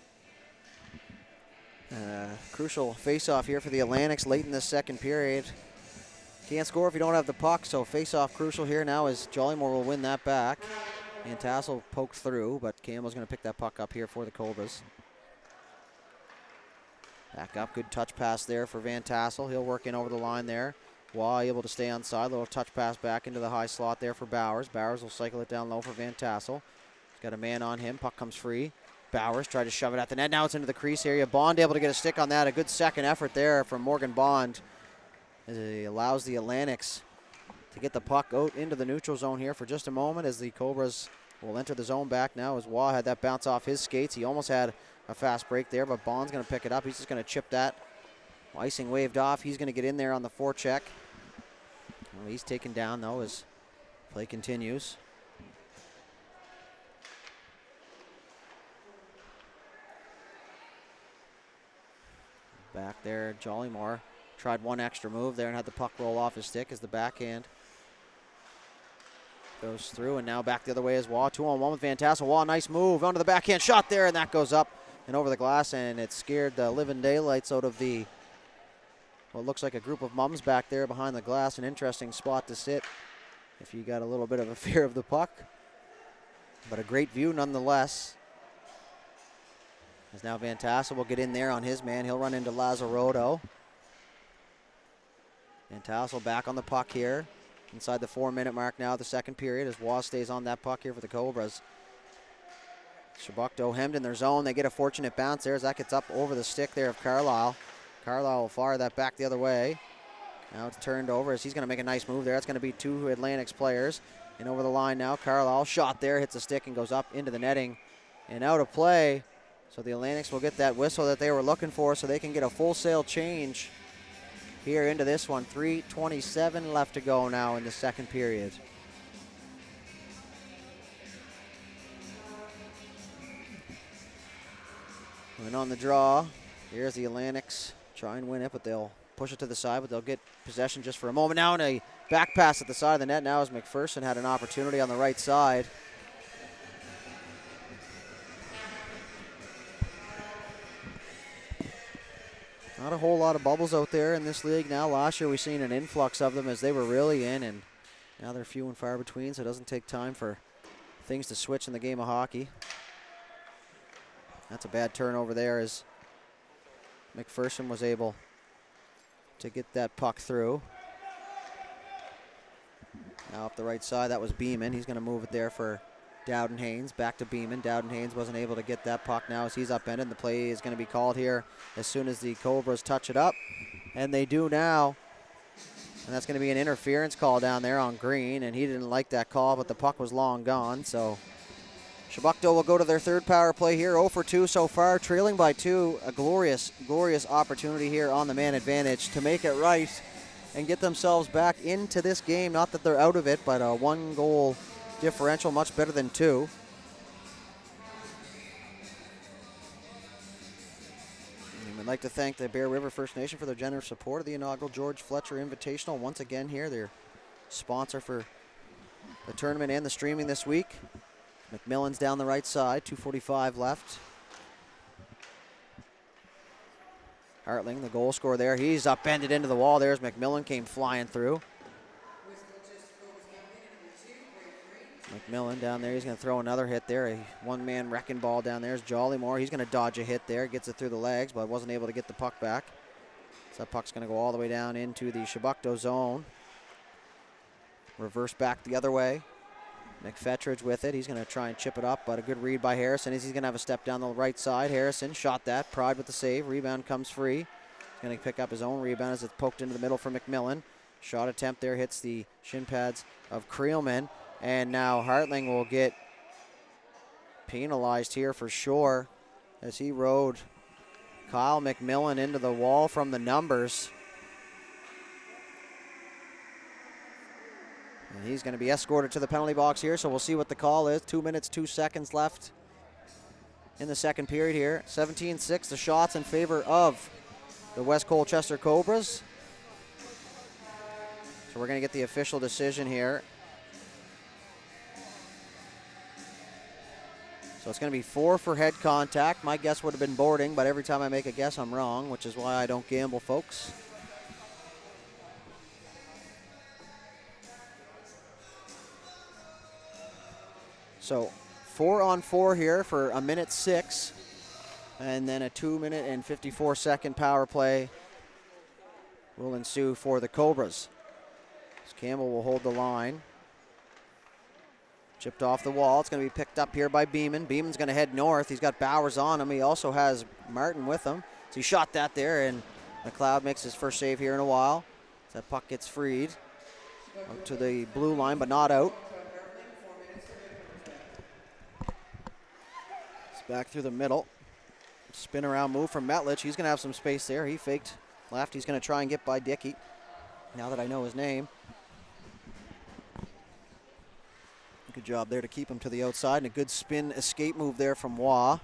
Crucial face-off here for the Atlantics late in the second period. Can't score if you don't have the puck, so face-off crucial here now as Jollymore will win that back. And Tassel poked through, but Campbell's going to pick that puck up here for the Cobras. Back up, good touch pass there for Van Tassel. He'll work in over the line there. Waugh able to stay on side, little touch pass back into the high slot there for Bowers. Bowers will cycle it down low for Van Tassel. He's got a man on him, puck comes free. Bowers tried to shove it at the net. Now it's into the crease area. Bond able to get a stick on that. A good second effort there from Morgan Bond as he allows the Atlantics to get the puck out into the neutral zone here for just a moment, as the Cobras will enter the zone back now, as Waugh had that bounce off his skates. He almost had a fast break there, but Bond's going to pick it up. He's just going to chip that. Icing waved off. He's going to get in there on the forecheck. Well, he's taken down though as play continues. Back there, Jollymore tried one extra move there and had the puck roll off his stick as the backhand goes through, and now back the other way as Waugh. 2-on-1 with Van Tassel. Waugh, nice move onto the backhand shot there, and that goes up and over the glass, and it scared the living daylights out of the, what looks like a group of mums back there behind the glass. An interesting spot to sit if you got a little bit of a fear of the puck, but a great view nonetheless. As now Van Tassel will get in there on his man. He'll run into Lazzarotto. Van Tassel back on the puck here. Inside the 4-minute mark now of the second period as Waugh stays on that puck here for the Cobras. Chebucto hemmed in their zone. They get a fortunate bounce there as that gets up over the stick there of Carlisle. Carlisle will fire that back the other way. Now it's turned over as he's going to make a nice move there. That's going to be two Atlantics players. And over the line now, Carlisle shot there, hits the stick and goes up into the netting and out of play. So the Atlantics will get that whistle that they were looking for, so they can get a full sail change here into this one. 3:27 left to go now in the second period. And on the draw, here's the Atlantics. Try and win it, but they'll push it to the side, but they'll get possession just for a moment now. And a back pass at the side of the net now as McPherson had an opportunity on the right side. Not a whole lot of bubbles out there in this league now. Last year we've seen an influx of them as they were really in, and Now they're few and far between, so it doesn't take time for things to switch in the game of hockey. That's a bad turnover there as McPherson was able to get that puck through. Now up the right side, that was Beeman. He's going to move it there for Dowden Haynes. Back to Beeman. Dowden Haynes wasn't able to get that puck now as he's upended. The play is going to be called here as soon as the Cobras touch it up. And they do now. And that's going to be an interference call down there on Green. And he didn't like that call, but the puck was long gone. So Chebucto will go to their third power play here. 0 for 2 so far, trailing by 2. A glorious, glorious opportunity here on the man advantage to make it right and get themselves back into this game. Not that they're out of it, but a 1-goal differential, much better than 2. And we'd like to thank the Bear River First Nation for their generous support of the inaugural George Fletcher Invitational. Once again here, their sponsor for the tournament and the streaming this week. McMillan's down the right side, 2:45 left. Hartling, the goal scorer there. He's upended into the wall. There's McMillan, came flying through. McMillan down there, he's going to throw another hit there. A one-man wrecking ball down there is Jollymore. He's going to dodge a hit there, gets it through the legs, but wasn't able to get the puck back. So that puck's going to go all the way down into the Chebucto zone. Reverse back the other way. McFetridge with it. He's going to try and chip it up, but a good read by Harrison. He's going to have a step down the right side. Harrison shot that. Pride with the save. Rebound comes free. He's going to pick up his own rebound as it's poked into the middle for McMillan. Shot attempt there hits the shin pads of Creelman. And now Hartling will get penalized here for sure as he rode Kyle McMillan into the wall from the numbers. And he's going to be escorted to the penalty box here, so we'll see what the call is. 2 minutes, 2 seconds left in the second period here. 17-6, the shots in favor of the West Colchester Cobras. So we're going to get the official decision here. So it's going to be 4 for head contact. My guess would have been boarding, but every time I make a guess, I'm wrong, which is why I don't gamble, folks. So 4 on 4 here for 1:06, and then a 2 minute and 54 second power play will ensue for the Cobras. So Campbell will hold the line. Chipped off the wall. It's going to be picked up here by Beeman. Beeman's going to head north. He's got Bowers on him. He also has Martin with him. So he shot that there, and McLeod makes his first save here in a while. So that puck gets freed out to the blue line, but not out. It's back through the middle. Spin around move from Metlich. He's going to have some space there. He faked left. He's going to try and get by Dickey, now that I know his name. Good job there to keep him to the outside, and a good spin escape move there from Waugh,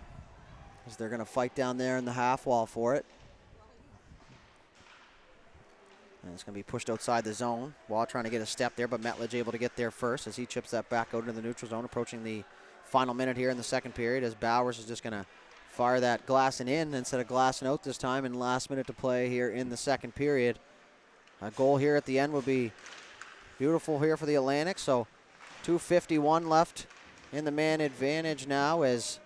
as they're going to fight down there in the half wall for it. And it's going to be pushed outside the zone. Waugh trying to get a step there, but Metledge able to get there first as he chips that back out into the neutral zone, approaching the final minute here in the second period, as Bowers is just going to fire that glassing in instead of glassing out this time, and last minute to play here in the second period. A goal here at the end would be beautiful here for the Atlantic. So 2:51 left in the man advantage now, as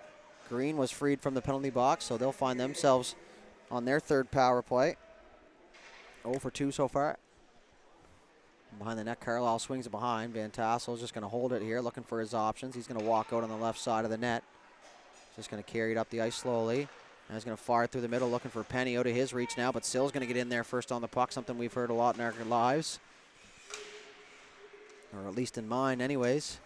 Green was freed from the penalty box, so they'll find themselves on their third power play. 0 for 2 so far. Behind the net, Carlisle swings it behind. Van Tassel is just going to hold it here, looking for his options. He's going to walk out on the left side of the net. Just going to carry it up the ice slowly. And he's going to fire it through the middle, looking for Penny out of his reach now, but Sill's going to get in there first on the puck, something we've heard a lot in our lives. Or at least in mine anyways.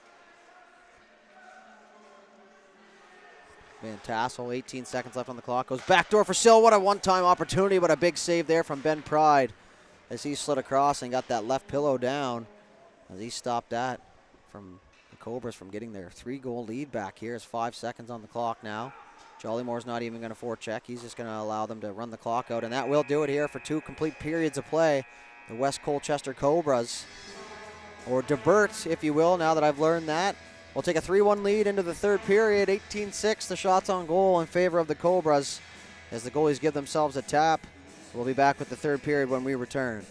Van Tassel, 18 seconds left on the clock. Goes backdoor for Sill. What a one-time opportunity, but a big save there from Ben Pride as he slid across and got that left pillow down, as he stopped that from the Cobras from getting their 3-goal lead back here. It's 5 seconds on the clock now. Jollymore's not even going to forecheck. He's just going to allow them to run the clock out, and that will do it here for 2 complete periods of play. The West Colchester Cobras, or divert, if you will, now that I've learned that. We'll take a 3-1 lead into the third period. 18-6, the shots on goal in favor of the Cobras, as the goalies give themselves a tap. We'll be back with the third period when we return.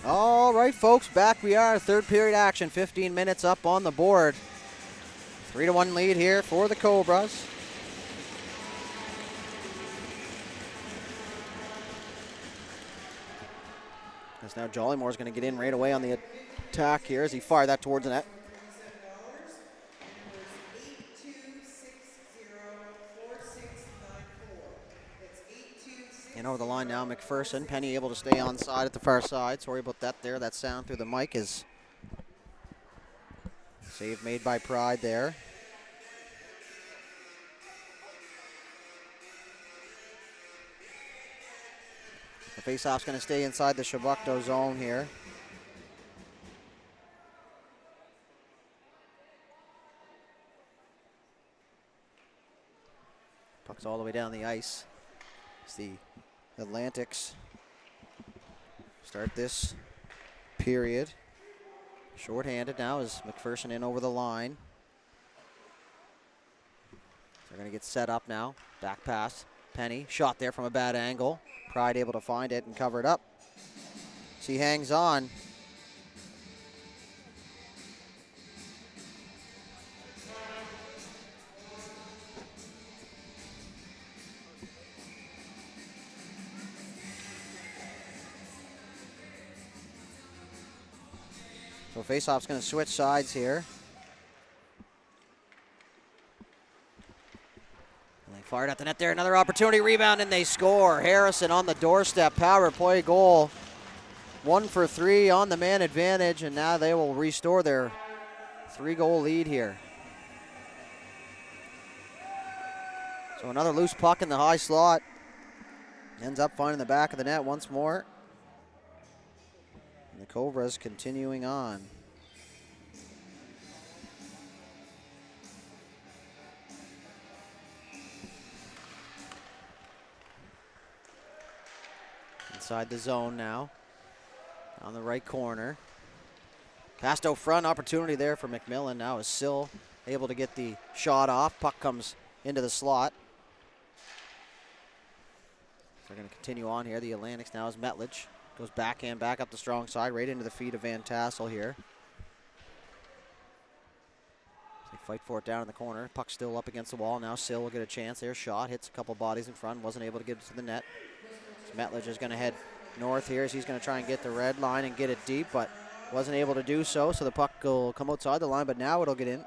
All right, folks, back we are. Third period action, 15 minutes up on the board. 3-1 lead here for the Cobras. As now Jollymore's going to get in right away on the attack here as he fired that towards the net. And over the line now, McPherson. Penny able to stay on side at the far side. Sorry about that there. That sound through the mic is save made by Pride there. The faceoff's going to stay inside the Chebucto zone here. Puck's all the way down the ice. It's the Atlantics start this period. Short-handed now as McPherson in over the line. They're going to get set up now. Back pass. Penny, shot there from a bad angle. Pride able to find it and cover it up. She hangs on. So faceoff's going to switch sides here. And they fired at the net there. Another opportunity, rebound, and they score. Harrison on the doorstep. Power play goal. 1 for 3 on the man advantage, and now they will restore their 3-goal lead here. So another loose puck in the high slot. Ends up finding the back of the net once more. And the Cobras continuing on. Inside the zone now. On the right corner. Pasto front, opportunity there for McMillan. Now is Sill able to get the shot off. Puck comes into the slot. They're going to continue on here. The Atlantics now is Metlich. Goes backhand back up the strong side, right into the feet of Van Tassel here. They fight for it down in the corner. Puck still up against the wall. Now Sill will get a chance there. Shot, hits a couple bodies in front. Wasn't able to get it to the net. So Metlich is going to head north here as he's going to try and get the red line and get it deep, but wasn't able to do so. So the puck will come outside the line, but now it'll get in.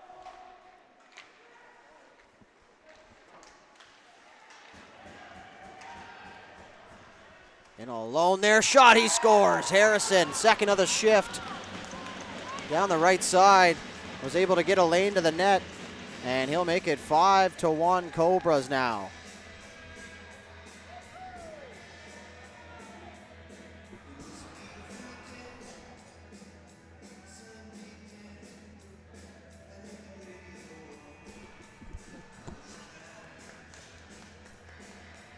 In alone there, shot, he scores. Harrison, second of the shift. Down the right side, was able to get a lane to the net, and he'll make it 5-1 Cobras now.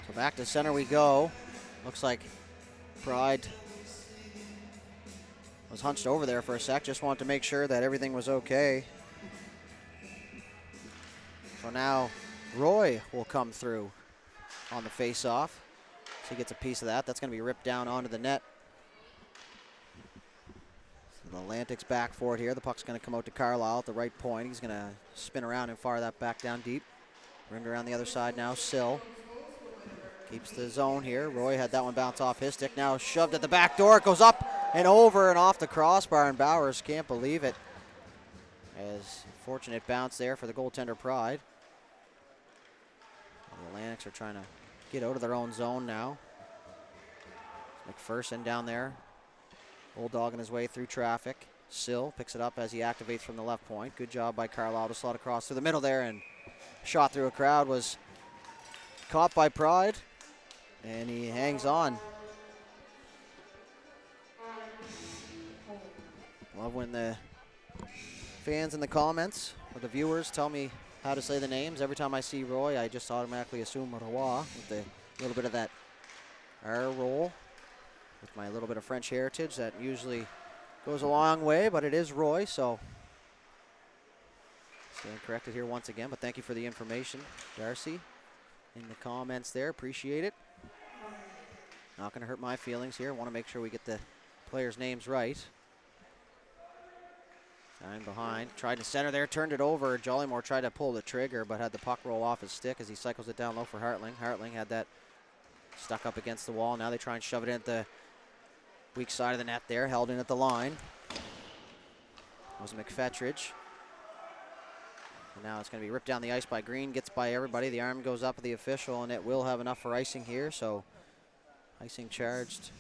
So back to center we go. Looks like Pride was hunched over there for a sec. Just wanted to make sure that everything was okay. So now Roy will come through on the face-off. So he gets a piece of that. That's going to be ripped down onto the net. So the Atlantic's back for it here. The puck's going to come out to Carlisle at the right point. He's going to spin around and fire that back down deep. Ringed around the other side now, Sill. Keeps the zone here. Roy had that one bounce off his stick. Now shoved at the back door. It goes up and over and off the crossbar, and Bowers can't believe it. As fortunate bounce there for the goaltender Pride. The Atlantics are trying to get out of their own zone now. McPherson down there. Bulldogging his way through traffic. Sill picks it up as he activates from the left point. Good job by Carlisle to slot across through the middle there, and shot through a crowd was caught by Pride. And he hangs on. Love when the fans in the comments or the viewers tell me how to say the names. Every time I see Roy, I just automatically assume Roy with a little bit of that R roll. With my little bit of French heritage, that usually goes a long way, but it is Roy, so stand corrected here once again. But thank you for the information, Darcy, in the comments there. Appreciate it. Not going to hurt my feelings here. Want to make sure we get the players' names right. Time behind, tried to center there, turned it over. Jollymore tried to pull the trigger, but had the puck roll off his stick as he cycles it down low for Hartling. Hartling had that stuck up against the wall. Now they try and shove it in at the weak side of the net there, held in at the line. That was McFetridge. And now it's going to be ripped down the ice by Green, gets by everybody. The arm goes up at the official, and it will have enough for icing here, so icing charged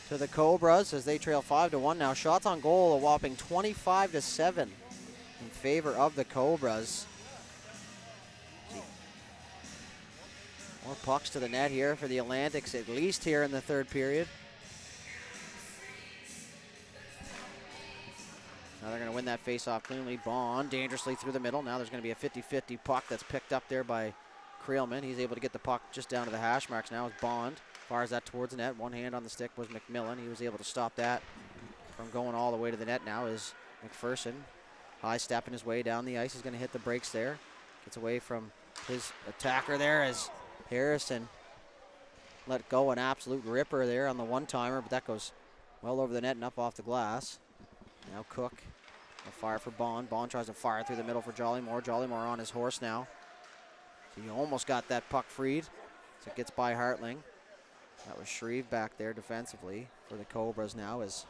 to the Cobras as they trail 5-1 now. Shots on goal, a whopping 25-7 in favor of the Cobras. More pucks to the net here for the Atlantics, at least here in the third period. Now they're going to win that face-off cleanly. Bond dangerously through the middle. Now there's going to be a 50-50 puck that's picked up there by Creelman. He's able to get the puck just down to the hash marks now as Bond fires that towards the net. One hand on the stick was McMillan. He was able to stop that from going all the way to the net now is McPherson. High stepping his way down the ice. He's going to hit the brakes there. Gets away from his attacker there as Harrison let go an absolute ripper there on the one-timer, but that goes well over the net and up off the glass. Now Cook will fire for Bond. Bond tries to fire through the middle for Jollymore. Jollymore on his horse now. So he almost got that puck freed. So it gets by Hartling. That was Shreve back there defensively for the Cobras now as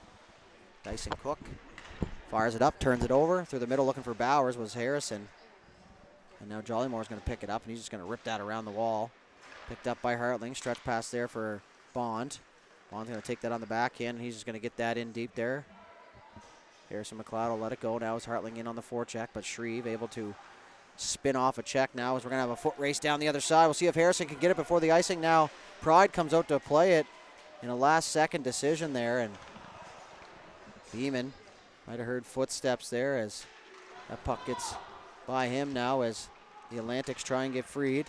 Dyson Cook fires it up, turns it over. Through the middle looking for Bowers was Harrison. And now Jollymore's going to pick it up, and he's just going to rip that around the wall. Picked up by Hartling. Stretch pass there for Bond. Bond's going to take that on the backhand, and he's just going to get that in deep there. Harrison McLeod will let it go. Now is Hartling in on the forecheck, but Shreve able to spin off a check now as we're going to have a foot race down the other side. We'll see if Harrison can get it before the icing now. Pride comes out to play it in a last-second decision there, and Beeman might have heard footsteps there as that puck gets by him now as the Atlantics try and get freed.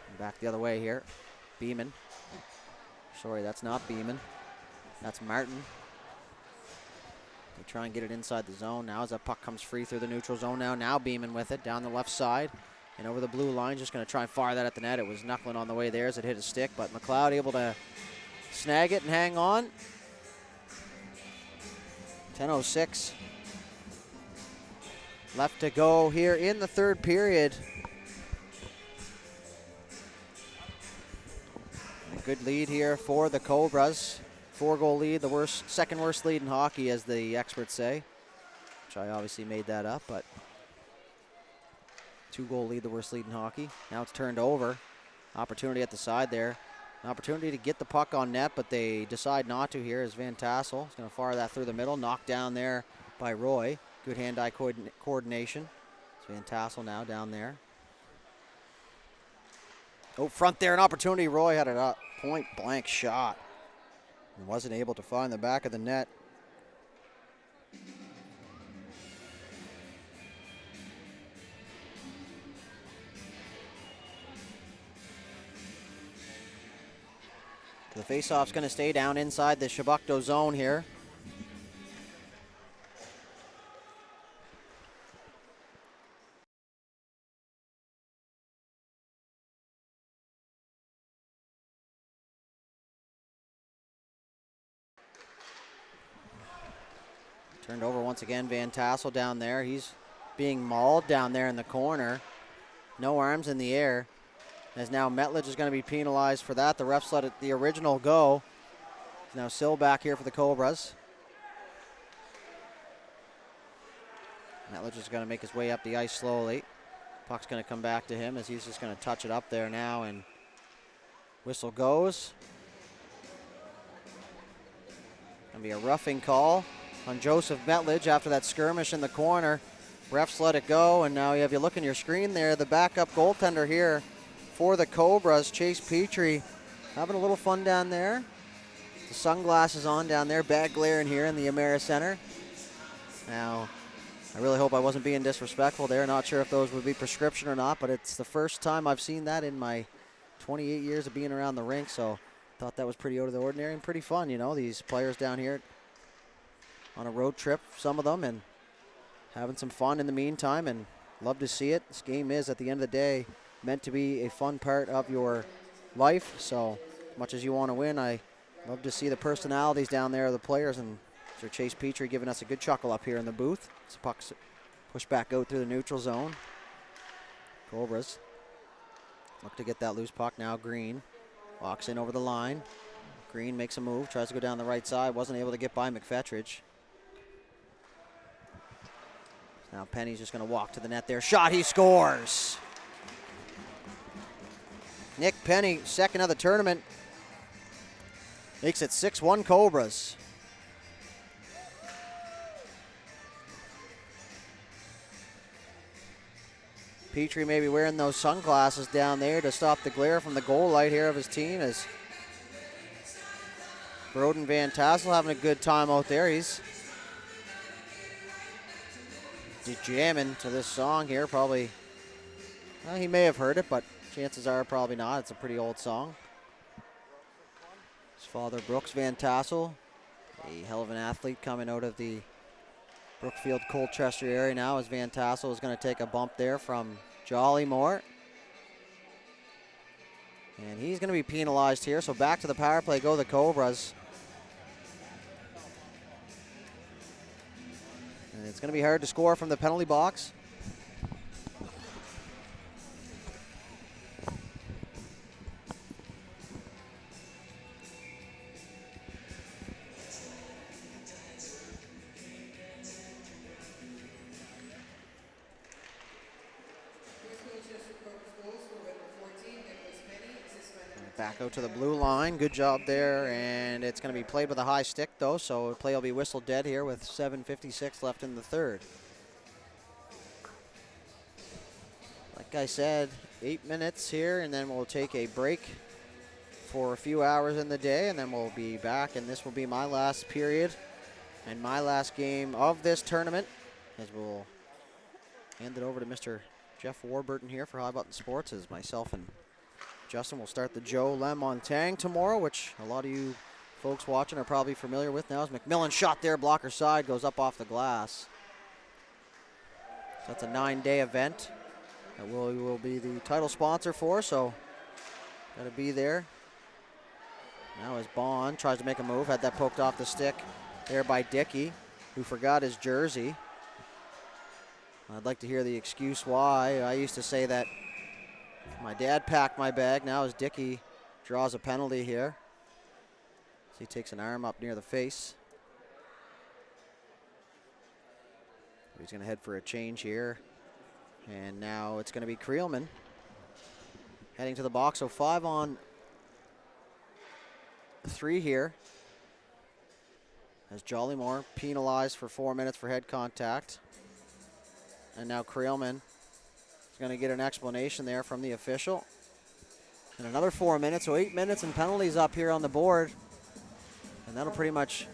And back the other way here. Beeman. Sorry, that's not Beeman. That's Martin. They try and get it inside the zone now as that puck comes free through the neutral zone now. Now Beeman with it down the left side and over the blue line. Just going to try and fire that at the net. It was knuckling on the way there as it hit his stick, but McLeod able to snag it and hang on. 10:06 left to go here in the third period. A good lead here for the Cobras. 4-goal lead, the second worst lead in hockey, as the experts say. Which I obviously made that up, but 2-goal lead, the worst lead in hockey. Now it's turned over. Opportunity at the side there. An opportunity to get the puck on net, but they decide not to here as Van Tassel is going to fire that through the middle. Knocked down there by Roy. Good hand-eye coordination. It's Van Tassel now down there. Oh, front there, an opportunity. Roy had a point-blank shot and wasn't able to find the back of the net. The faceoff's going to stay down inside the Chebucto zone here. Turned over once again, Van Tassel down there. He's being mauled down there in the corner. No arms in the air. As now Metledge is going to be penalized for that. The refs let it, the original go. Now Sill back here for the Cobras. Metledge is going to make his way up the ice slowly. Puck's going to come back to him as he's just going to touch it up there now, and whistle goes. Going to be a roughing call on Joseph Metledge after that skirmish in the corner. Refs let it go, and now if you look on your screen there, the backup goaltender here for the Cobras, Chase Petrie, having a little fun down there. The sunglasses on down there, bad glare in here in the Amera Center. Now, I really hope I wasn't being disrespectful there. Not sure if those would be prescription or not, but it's the first time I've seen that in my 28 years of being around the rink, so thought that was pretty out of the ordinary and pretty fun, you know, these players down here on a road trip, some of them, and having some fun in the meantime, and love to see it. This game is, at the end of the day, meant to be a fun part of your life, so as much as you want to win, I love to see the personalities down there of the players, and Sir Chase Petrie giving us a good chuckle up here in the booth. This puck's pushed back out through the neutral zone. Cobras look to get that loose puck now. Green walks in over the line. Green makes a move, tries to go down the right side, wasn't able to get by McFetridge. Now Penny's just going to walk to the net there. Shot, he scores! Nick Penny, second of the tournament, makes it 6-1 Cobras. Petrie may be wearing those sunglasses down there to stop the glare from the goal light here of his team, as Broden Van Tassel having a good time out there. He's jamming to this song here, probably. Well, he may have heard it, but chances are probably not. It's a pretty old song. His father, Brooks Van Tassel, a hell of an athlete coming out of the Brookfield, Colchester area now, as Van Tassel is going to take a bump there from Jolly Moore. And he's going to be penalized here, so back to the power play go the Cobras. And it's going to be hard to score from the penalty box. Back out to the blue line. Good job there, and it's going to be played with a high stick, though, so play will be whistled dead here with 7:56 left in the third. Like I said, 8 minutes here, and then we'll take a break for a few hours in the day, and then we'll be back, and this will be my last period and my last game of this tournament, as we'll hand it over to Mr. Jeff Warburton here for High Button Sports, as myself and Justin will start the Joe Lemontang tomorrow, which a lot of you folks watching are probably familiar with now. As McMillan shot there, blocker side, goes up off the glass. So that's a 9-day event that we will be the title sponsor for, so got to be there. Now as Bond tries to make a move, had that poked off the stick there by Dickey, who forgot his jersey. I'd like to hear the excuse why. I used to say that my dad packed my bag. Now as Dickey draws a penalty here. So he takes an arm up near the face. He's going to head for a change here. And now it's going to be Creelman heading to the box. So 5-on-3 here. As Jolly Moore penalized for 4 minutes for head contact. And now Creelman is going to get an explanation there from the official. And another 4 minutes, so 8 minutes and penalties up here on the board. And that'll pretty much,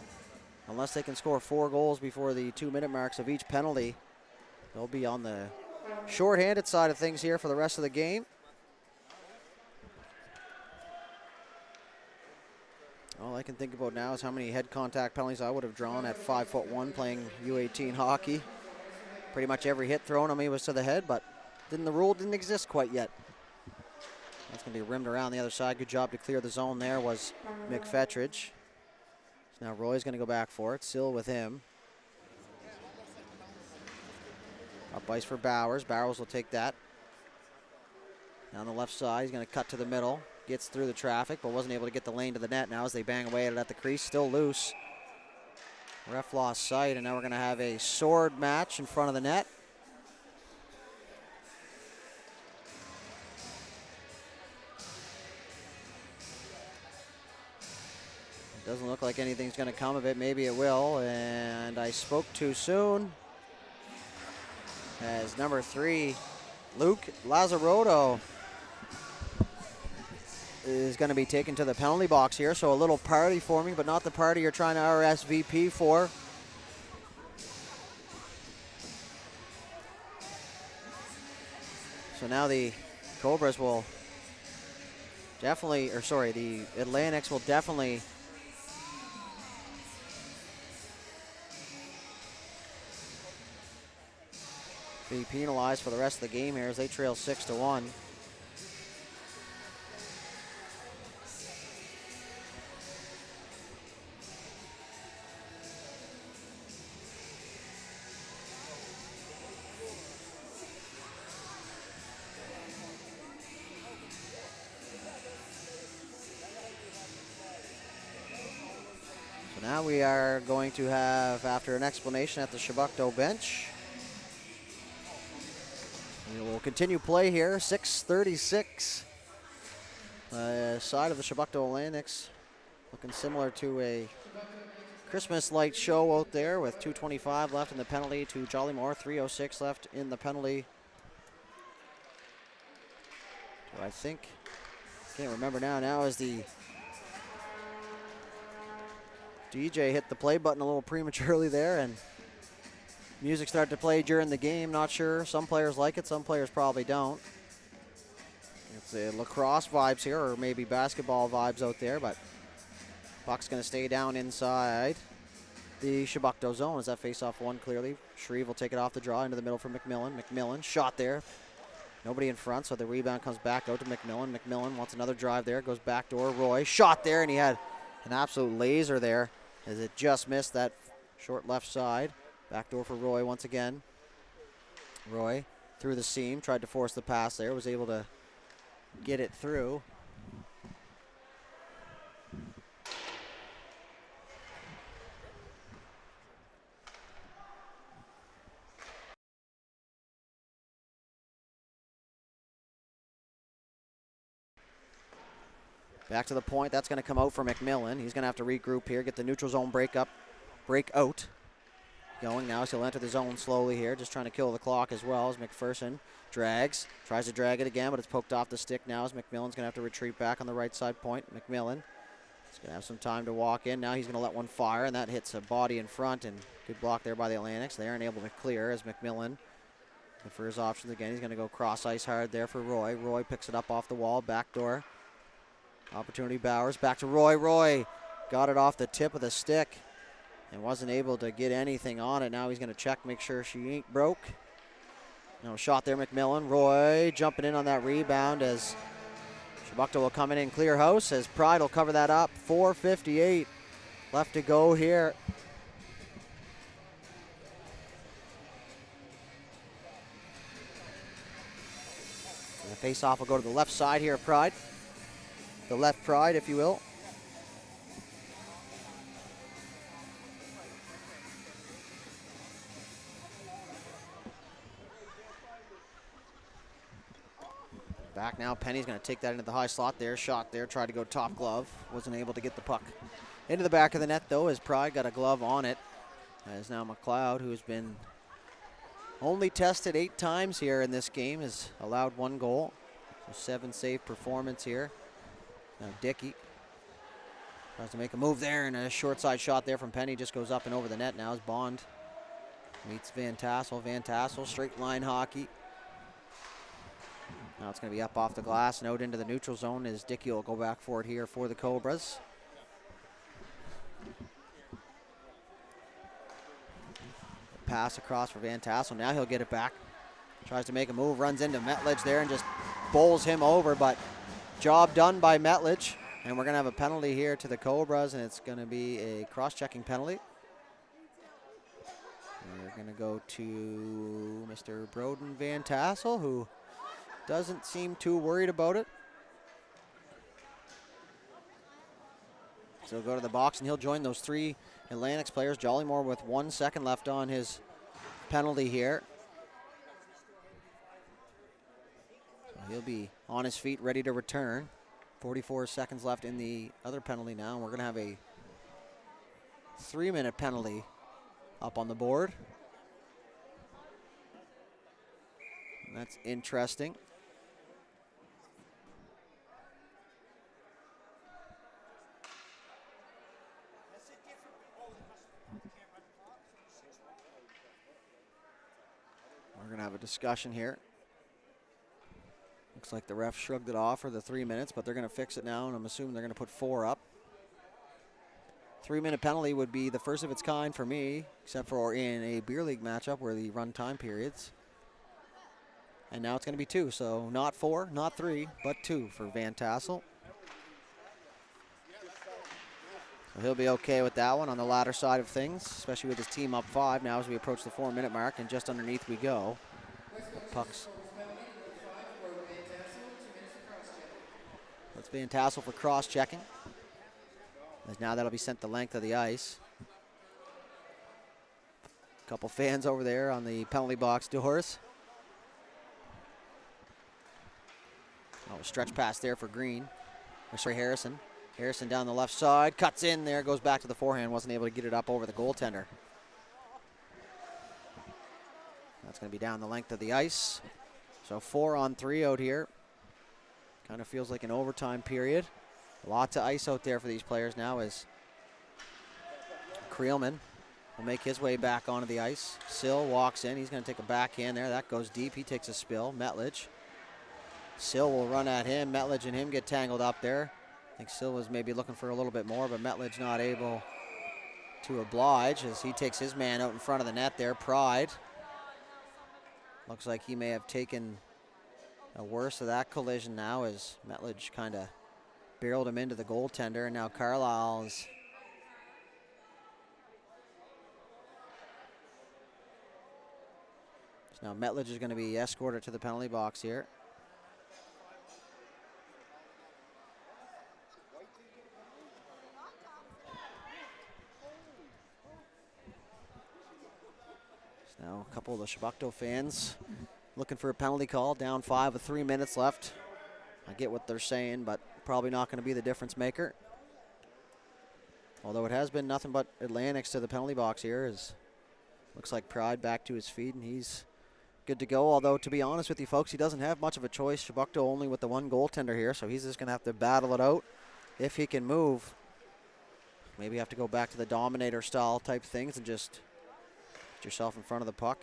unless they can score 4 goals before the 2-minute marks of each penalty, they'll be on the short-handed side of things here for the rest of the game. All I can think about now is how many head contact penalties I would have drawn at 5'1" playing U18 hockey. Pretty much every hit thrown on me was to the head, but the rule didn't exist quite yet. That's going to be rimmed around the other side. Good job to clear the zone there was McFetridge. So now Roy's going to go back for it. Still with him. Up ice for Bowers. Bowers will take that. Down the left side, he's going to cut to the middle. Gets through the traffic, but wasn't able to get the lane to the net now as they bang away at it at the crease. Still loose. Ref lost sight, and now we're going to have a sword match in front of the net. Doesn't look like anything's going to come of it. Maybe it will, and I spoke too soon. As number 3, Luke Lazzarotto, is going to be taken to the penalty box here. So a little party forming, but not the party you're trying to RSVP for. So now the Cobras will definitely, or sorry, the Atlantics will definitely be penalized for the rest of the game here as they trail 6-1. So now we are going to have, after an explanation at the Chebucto bench, we will continue play here. 6:36. Side of the Chebucto Atlantics looking similar to a Christmas light show out there with 2:25 left in the penalty to Jollymore, 3:06 left in the penalty. I think, can't remember now is the DJ hit the play button a little prematurely there, and music started to play during the game. Not sure. Some players like it, some players probably don't. It's a lacrosse vibes here, or maybe basketball vibes out there, but puck's going to stay down inside the Chebucto zone as that face-off one clearly. Shreve will take it off the draw into the middle for McMillan. McMillan, shot there. Nobody in front, so the rebound comes back out to McMillan. McMillan wants another drive there, goes back door. Roy, shot there, and he had an absolute laser there as it just missed that short left side. Back door for Roy once again. Roy through the seam, tried to force the pass there, was able to get it through. Back to the point. That's going to come out for McMillan. He's going to have to regroup here, get the neutral zone break out. Going now, so he'll enter the zone slowly here, just trying to kill the clock as well as McPherson drags, tries to drag it again, but it's poked off the stick now as McMillan's going to have to retreat back on the right side point. McMillan is going to have some time to walk in. Now he's going to let one fire, and that hits a body in front, and good block there by the Atlantics. They aren't able to clear as McMillan, and for his options again, he's going to go cross ice hard there for Roy. Roy picks it up off the wall, back door. Opportunity Bowers, back to Roy. Roy got it off the tip of the stick and wasn't able to get anything on it. Now he's going to check, make sure she ain't broke. No shot there, McMillan. Roy jumping in on that rebound as Chebucto will come in and clear house as Pride will cover that up. 4:58 left to go here. The face-off will go to the left side here of Pride. The left Pride, if you will. Back now, Penny's going to take that into the high slot there. Shot there, tried to go top glove. Wasn't able to get the puck into the back of the net, though, as Pride got a glove on it. As now McLeod, who's been only tested 8 times here in this game, has allowed 1 goal. So 7-save performance here. Now Dickey tries to make a move there, and a short side shot there from Penny just goes up and over the net now as Bond meets Van Tassel. Van Tassel, straight line hockey. Now it's going to be up off the glass and out into the neutral zone as Dickey will go back for it here for the Cobras. Pass across for Van Tassel. Now he'll get it back. Tries to make a move, runs into Metledge there and just bowls him over, but job done by Metledge. And we're going to have a penalty here to the Cobras, and it's going to be a cross-checking penalty. We're going to go to Mr. Broden Van Tassel, who doesn't seem too worried about it. So he'll go to the box, and he'll join those 3 Atlantics players. Jollymore with 1 second left on his penalty here. So he'll be on his feet, ready to return. 44 seconds left in the other penalty now. And we're going to have a 3-minute penalty up on the board. And that's interesting. We're going to have a discussion here. Looks like the ref shrugged it off for the 3 minutes, but they're going to fix it now, and I'm assuming they're going to put 4 up. 3-minute penalty would be the first of its kind for me, except for in a beer league matchup where the run time periods. And now it's going to be 2, so not 4, not 3, but 2 for Van Tassel. So he'll be okay with that one on the latter side of things, especially with his team up 5 now as we approach the 4-minute mark, and just underneath we go. Pucks. That's Van Tassel for cross-checking. As now that'll be sent the length of the ice. A couple fans over there on the penalty box doors. Oh, stretch pass there for Green. Sorry, Harrison. Harrison down the left side, cuts in there, goes back to the forehand, wasn't able to get it up over the goaltender. That's going to be down the length of the ice. So 4-on-3 out here. Kind of feels like an overtime period. Lots of ice out there for these players now as Creelman will make his way back onto the ice. Sill walks in. He's going to take a backhand there. That goes deep. He takes a spill. Metledge. Sill will run at him. Metledge and him get tangled up there. I think Sill was maybe looking for a little bit more, but Metledge not able to oblige as he takes his man out in front of the net there. Pride. Looks like he may have taken a worse of that collision now as Metledge kind of barreled him into the goaltender, and now Carlisle's now Metledge is going to be escorted to the penalty box here. So now a couple of the Chebucto fans looking for a penalty call, down 5 with 3 minutes left. I get what they're saying, but probably not going to be the difference maker. Although it has been nothing but Atlantics to the penalty box here. As looks like Pride back to his feet, and he's good to go. Although, to be honest with you folks, he doesn't have much of a choice. Chebucto only with the one goaltender here, so he's just going to have to battle it out if he can move. Maybe have to go back to the Dominator style type things and just get yourself in front of the puck.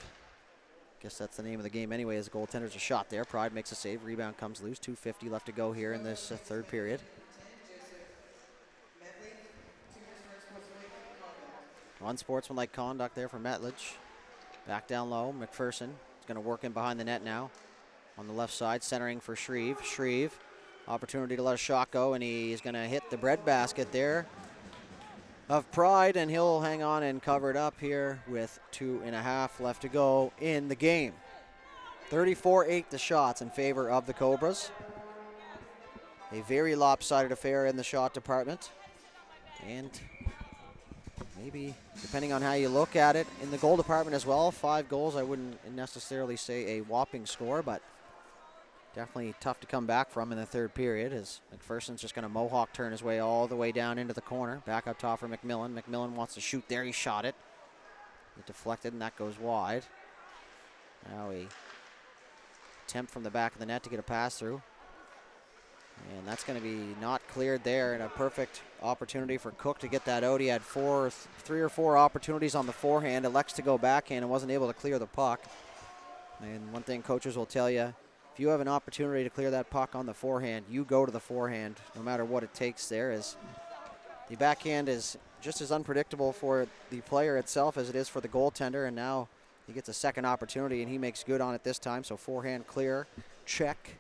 Guess that's the name of the game anyway, as the goaltender's a shot there. Pride makes a save. Rebound comes loose. 2:50 left to go here in this third period. Unsportsmanlike conduct there for Metledge. Back down low. McPherson is going to work in behind the net now. On the left side, centering for Shreve. Shreve, opportunity to let a shot go, and he's going to hit the breadbasket there of Pride, and he'll hang on and cover it up here with 2.5 left to go in the game. 34-8 the shots in favor of the Cobras. A very lopsided affair in the shot department. And maybe, depending on how you look at it, in the goal department as well. 5 goals, I wouldn't necessarily say a whopping score, but definitely tough to come back from in the third period, as McPherson's just going to Mohawk turn his way all the way down into the corner. Back up top for McMillan. McMillan wants to shoot there. He shot it. It deflected, and that goes wide. Now he attempt from the back of the net to get a pass through. And that's going to be not cleared there, and a perfect opportunity for Cook to get that out. He had 3 or 4 opportunities on the forehand. Elects to go backhand and wasn't able to clear the puck. And one thing coaches will tell you, if you have an opportunity to clear that puck on the forehand, you go to the forehand no matter what it takes there. As the backhand is just as unpredictable for the player itself as it is for the goaltender, and now he gets a second opportunity and he makes good on it this time. So forehand clear, check.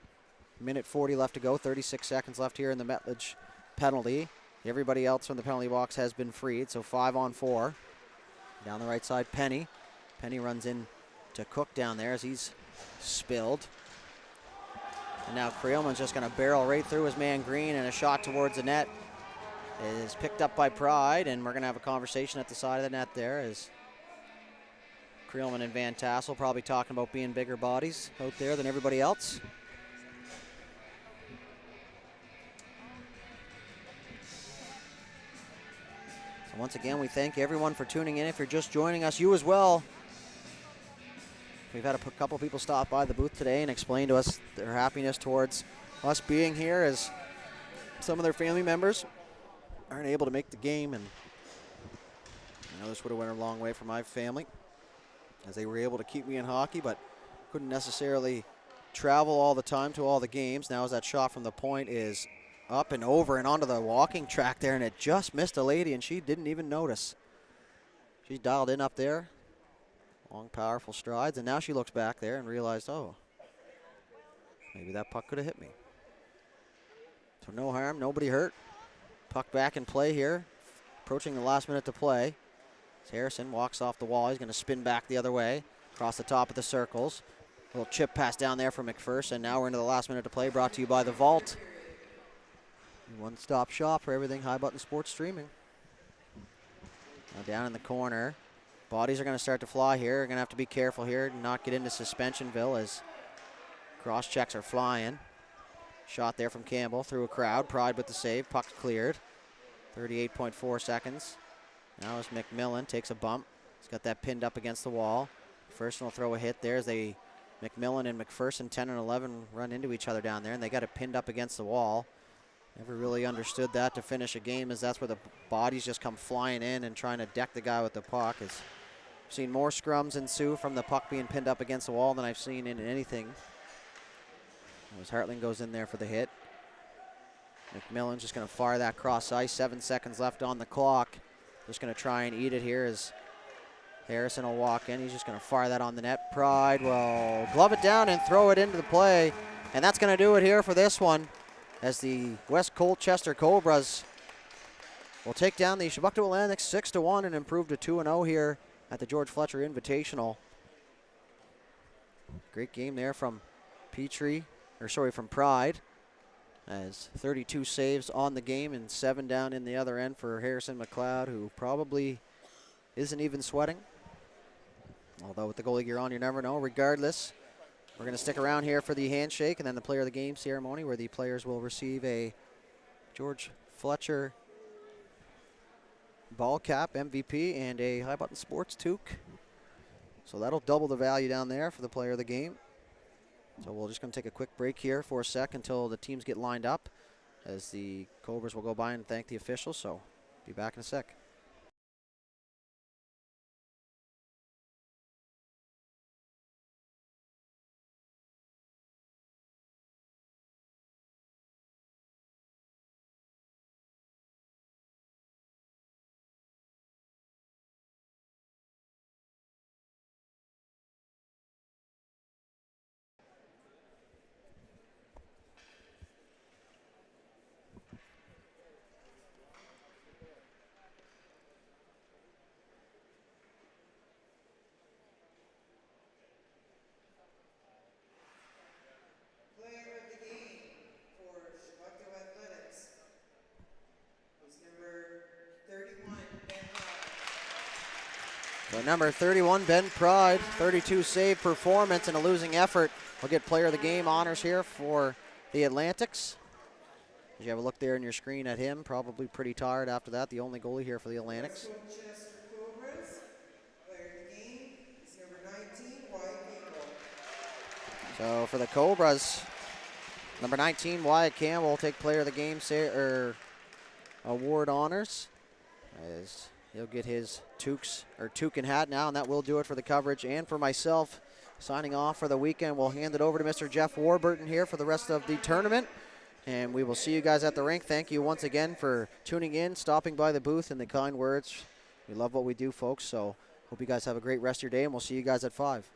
Minute 40 left to go, 36 seconds left here in the Metledge penalty. Everybody else from the penalty box has been freed, so 5-on-4. Down the right side, Penny. Penny runs in to Cook down there as he's spilled. And now Creelman's just going to barrel right through his man Green, and a shot towards the net is picked up by Pride, and we're going to have a conversation at the side of the net there as Creelman and Van Tassel probably talking about being bigger bodies out there than everybody else. So once again, we thank everyone for tuning in. If you're just joining us, you as well. We've had a couple people stop by the booth today and explain to us their happiness towards us being here, as some of their family members aren't able to make the game, and I know this would have went a long way for my family, as they were able to keep me in hockey, but couldn't necessarily travel all the time to all the games. Now as that shot from the point is up and over and onto the walking track there, and it just missed a lady, and she didn't even notice. She's dialed in up there. Long, powerful strides, and now she looks back there and realized, oh, maybe that puck could have hit me. So no harm, nobody hurt. Puck back in play here, approaching the last minute to play. As Harrison walks off the wall, he's going to spin back the other way, across the top of the circles. A little chip pass down there for McPherson. Now we're into the last minute to play, brought to you by The Vault. One-stop shop for everything high button sports streaming. Now down in the corner. Bodies are going to start to fly here. We're going to have to be careful here and not get into suspensionville as cross checks are flying. Shot there from Campbell through a crowd. Pride with the save. Puck cleared. 38.4 seconds. Now as McMillan takes a bump. He's got that pinned up against the wall. McPherson will throw a hit there as McMillan and McPherson 10 and 11 run into each other down there, and they got it pinned up against the wall. Never really understood that to finish a game, as that's where the bodies just come flying in and trying to deck the guy with the puck. I've seen more scrums ensue from the puck being pinned up against the wall than I've seen in anything. As Hartling goes in there for the hit. McMillan's just going to fire that cross ice. 7 seconds left on the clock. Just going to try and eat it here as Harrison will walk in. He's just going to fire that on the net. Pride will glove it down and throw it into the play. And that's going to do it here for this one, as the West Colchester Cobras will take down the Chebucto Atlantic 6-1 and improve to 2-0 here at the George Fletcher Invitational. Great game there from from Pride, as 32 saves on the game and 7 down in the other end for Harrison McLeod, who probably isn't even sweating. Although with the goalie gear on, you never know. Regardless, we're going to stick around here for the handshake and then the player of the game ceremony, where the players will receive a George Fletcher ball cap MVP and a high button sports toque. So that'll double the value down there for the player of the game. So we're just going to take a quick break here for a sec until the teams get lined up, as the Cobras will go by and thank the officials. So be back in a sec. So number 31, Ben Pride, 32 save performance in a losing effort. We'll get player of the game honors here for the Atlantics. As you have a look there in your screen at him, probably pretty tired after that. The only goalie here for the Atlantics. Colchester Cobras. Player of the game is number 19, Wyatt Campbell. So for the Cobras, number 19, Wyatt Campbell will take player of the game award honors, as he'll get his toque and hat now, and that will do it for the coverage. And for myself, signing off for the weekend, we'll hand it over to Mr. Jeff Warburton here for the rest of the tournament. And we will see you guys at the rink. Thank you once again for tuning in, stopping by the booth, and the kind words. We love what we do, folks. So hope you guys have a great rest of your day, and we'll see you guys at 5.